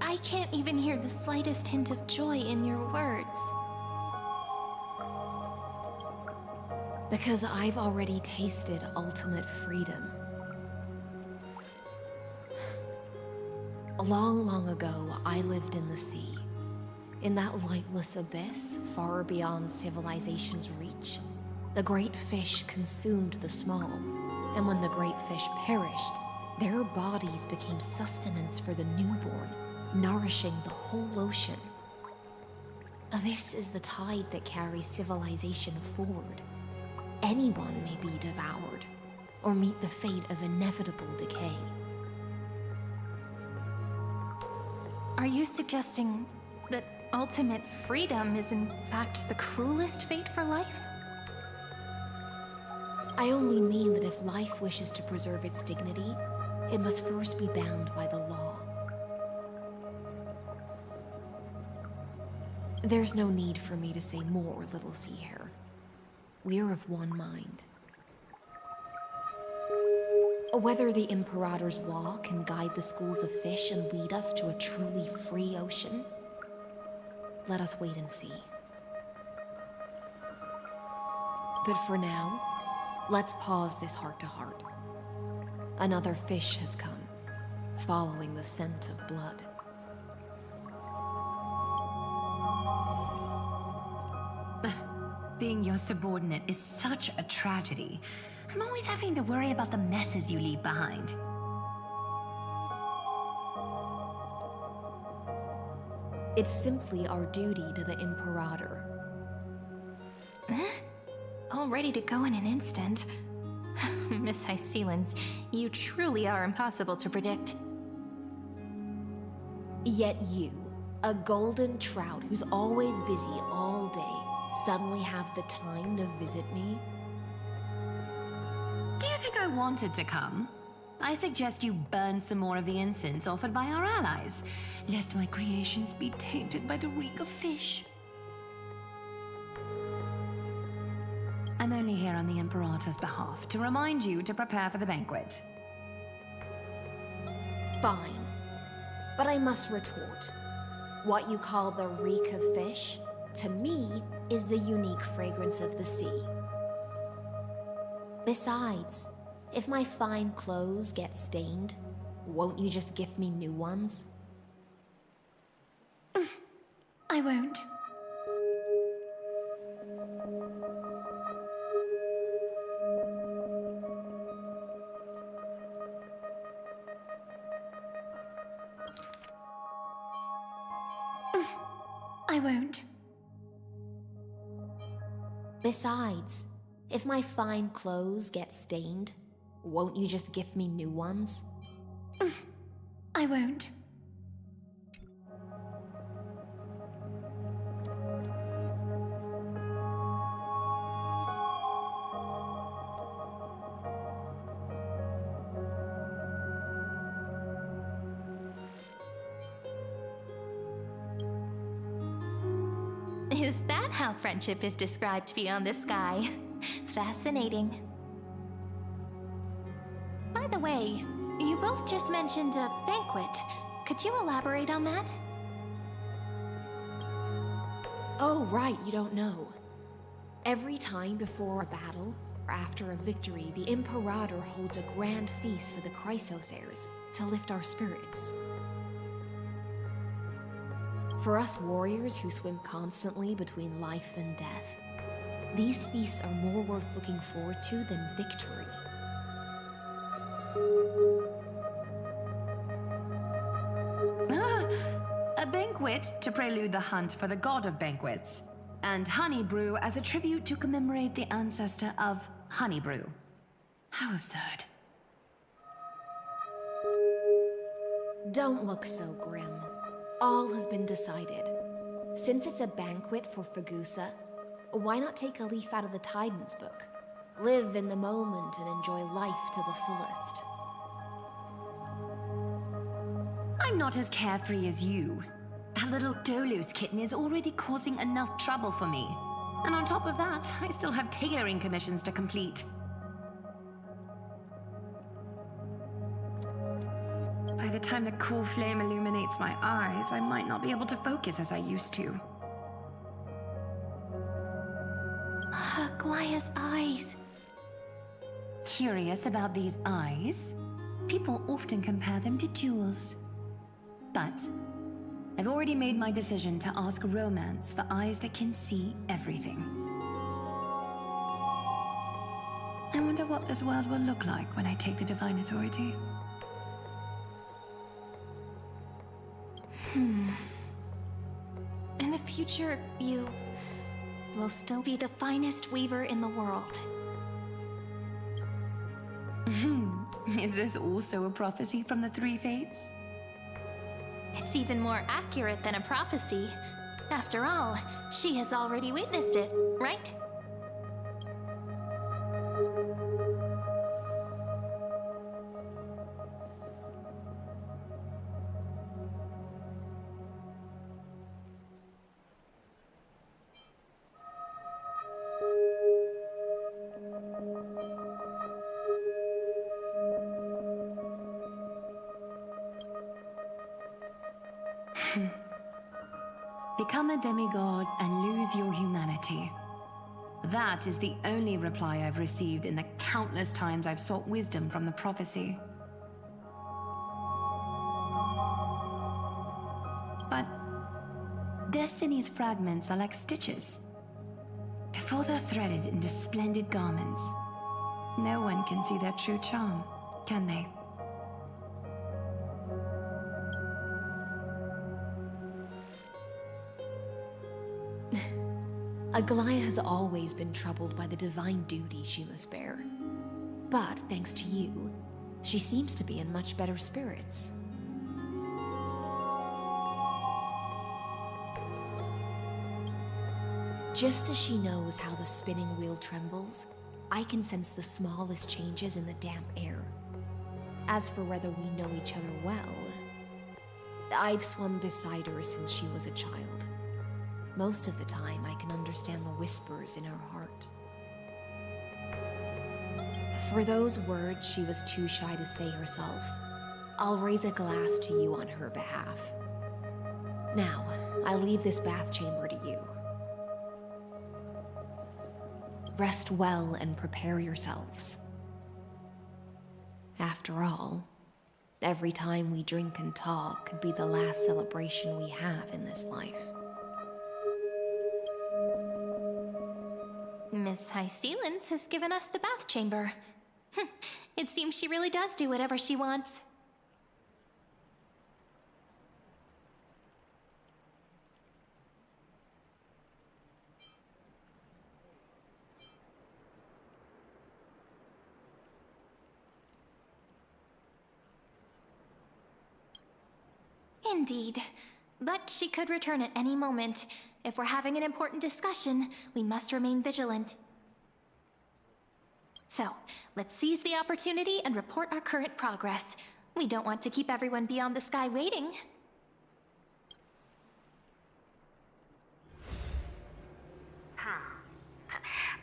I can't even hear the slightest hint of joy in your words. Because I've already tasted ultimate freedom. Long, long ago, I lived in the sea. In that lightless abyss, far beyond civilization's reach, the great fish consumed the small. And when the great fish perished, their bodies became sustenance for the newborn, nourishing the whole ocean. This is the tide that carries civilization forward. Anyone may be devoured, or meet the fate of inevitable decay. Are you suggesting that ultimate freedom is in fact the cruelest fate for life? I only mean that if life wishes to preserve its dignity, it must first be bound by the law. There's no need for me to say more, little sea hare. We're of one mind. Whether the Imperator's law can guide the schools of fish and lead us to a truly free ocean, let us wait and see. But for now, let's pause this heart-to-heart. Another fish has come, following the scent of blood. Being your subordinate is such a tragedy. I'm always having to worry about the messes you leave behind. It's simply our duty to the Imperator. All ready to go in an instant. Miss Hycelens, you truly are impossible to predict. Yet you, a golden trout who's always busy all day, suddenly have the time to visit me? Do you think I wanted to come? I suggest you burn some more of the incense offered by our allies, lest my creations be tainted by the reek of fish. I'm only here on the Imperator's behalf to remind you to prepare for the banquet. Fine. But I must retort. What you call the reek of fish, to me, is the unique fragrance of the sea. Besides, if my fine clothes get stained, won't you just gift me new ones? I won't. I won't. Besides, if my fine clothes get stained, won't you just gift me new ones? I won't. Is that how friendship is described beyond the sky? Fascinating. By the way, you both just mentioned a banquet. Could you elaborate on that? Oh, right, you don't know. Every time before a battle, or after a victory, the Imperator holds a grand feast for the Chrysosers to lift our spirits. For us warriors who swim constantly between life and death, these feasts are more worth looking forward to than victory. A banquet to prelude the hunt for the god of banquets, and honey brew as a tribute to commemorate the ancestor of honey brew. How absurd. Don't look so grim. All has been decided. Since it's a banquet for Fagusa, why not take a leaf out of the Titan's book? Live in the moment and enjoy life to the fullest. I'm not as carefree as you. That little Dolos kitten is already causing enough trouble for me. And on top of that, I still have tailoring commissions to complete. By the time the cool flame illuminates my eyes, I might not be able to focus as I used to. Glaya's eyes. Curious about these eyes? People often compare them to jewels. But I've already made my decision to ask Romance for eyes that can see everything. I wonder what this world will look like when I take the Divine Authority. In the future, you will still be the finest weaver in the world. Is this also a prophecy from the Three Fates? It's even more accurate than a prophecy. After all, she has already witnessed it, right? become a demigod and lose your humanity. That is the only reply I've received in the countless times I've sought wisdom from the prophecy. But Destiny's fragments are like stitches. Before they're threaded into splendid garments, no one can see their true charm, can they? Aglaya has always been troubled by the divine duty she must bear. But thanks to you, she seems to be in much better spirits. Just as she knows how the spinning wheel trembles, I can sense the smallest changes in the damp air. As for whether we know each other well, I've swum beside her since she was a child. Most of the time, I can understand the whispers in her heart. For those words she was too shy to say herself, I'll raise a glass to you on her behalf. Now, I leave this bath chamber to you. Rest well and prepare yourselves. After all, every time we drink and talk could be the last celebration we have in this life. Miss High Sealance has given us the bath chamber. It seems she really does do whatever she wants. Indeed. But she could return at any moment. If we're having an important discussion, we must remain vigilant. So, let's seize the opportunity and report our current progress. We don't want to keep everyone beyond the sky waiting.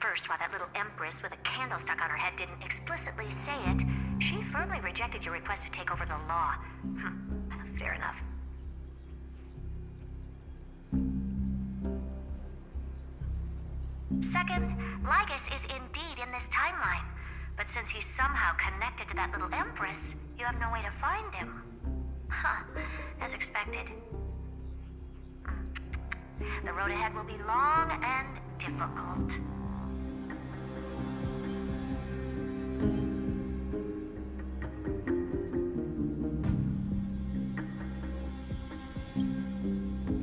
First, while that little empress with a candle stuck on her head didn't explicitly say it, she firmly rejected your request to take over the law. Fair enough. Second, Lygus is indeed in this timeline. But since he's somehow connected to that little empress, you have no way to find him. As expected. The road ahead will be long and difficult.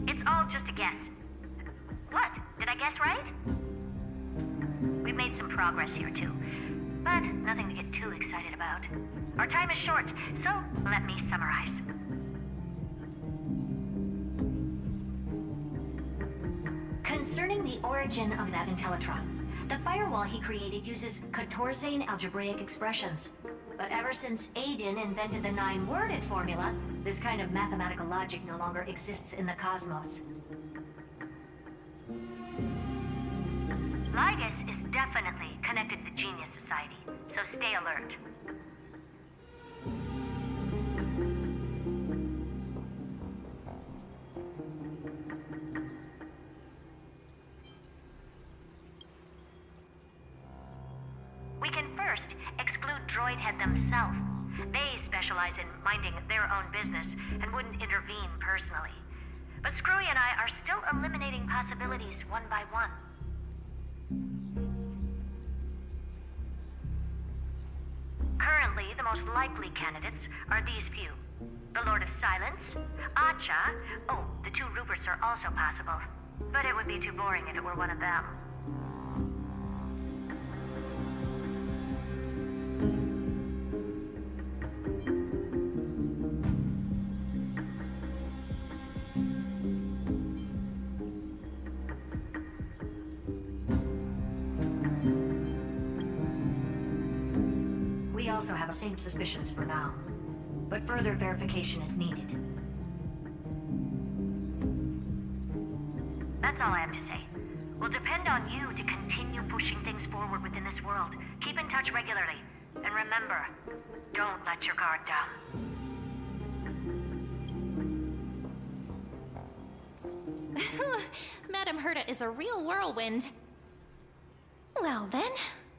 It's all just a guess. What? Did I guess right? We've made some progress here too, but nothing to get too excited about. Our time is short, so let me summarize. Concerning the origin of that Intellitron, the firewall he created uses Catorzane algebraic expressions. But ever since Aiden invented the 9-worded formula, this kind of mathematical logic no longer exists in the cosmos. Lygus is definitely connected to the Genius Society, so stay alert. We can first exclude Droidhead themselves. They specialize in minding their own business and wouldn't intervene personally. But Screwy and I are still eliminating possibilities one by one. Currently, the most likely candidates are these few. The Lord of Silence, Acha. Oh, the 2 Ruperts are also possible. But it would be too boring if it were one of them. We also have the same suspicions for now, but further verification is needed. That's all I have to say. We'll depend on you to continue pushing things forward within this world. Keep in touch regularly. And remember, don't let your guard down. Madame Herta is a real whirlwind. Well then,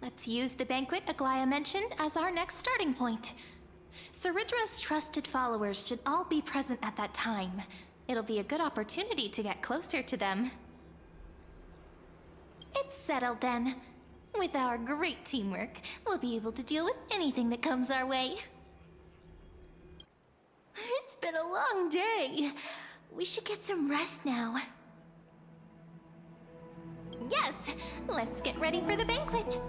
let's use the banquet Aglaya mentioned as our next starting point. Ceridra's trusted followers should all be present at that time. It'll be a good opportunity to get closer to them. It's settled then. With our great teamwork, we'll be able to deal with anything that comes our way. It's been a long day. We should get some rest now. Yes, let's get ready for the banquet.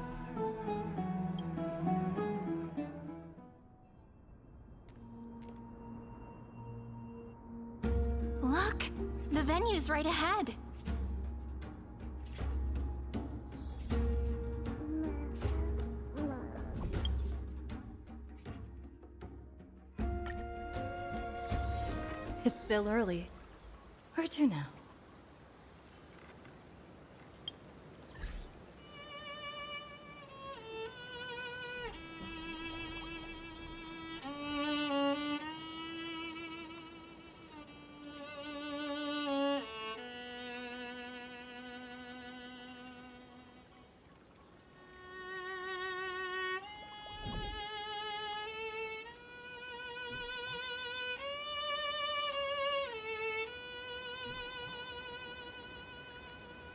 Look, the venue's right ahead. It's still early. Where to now?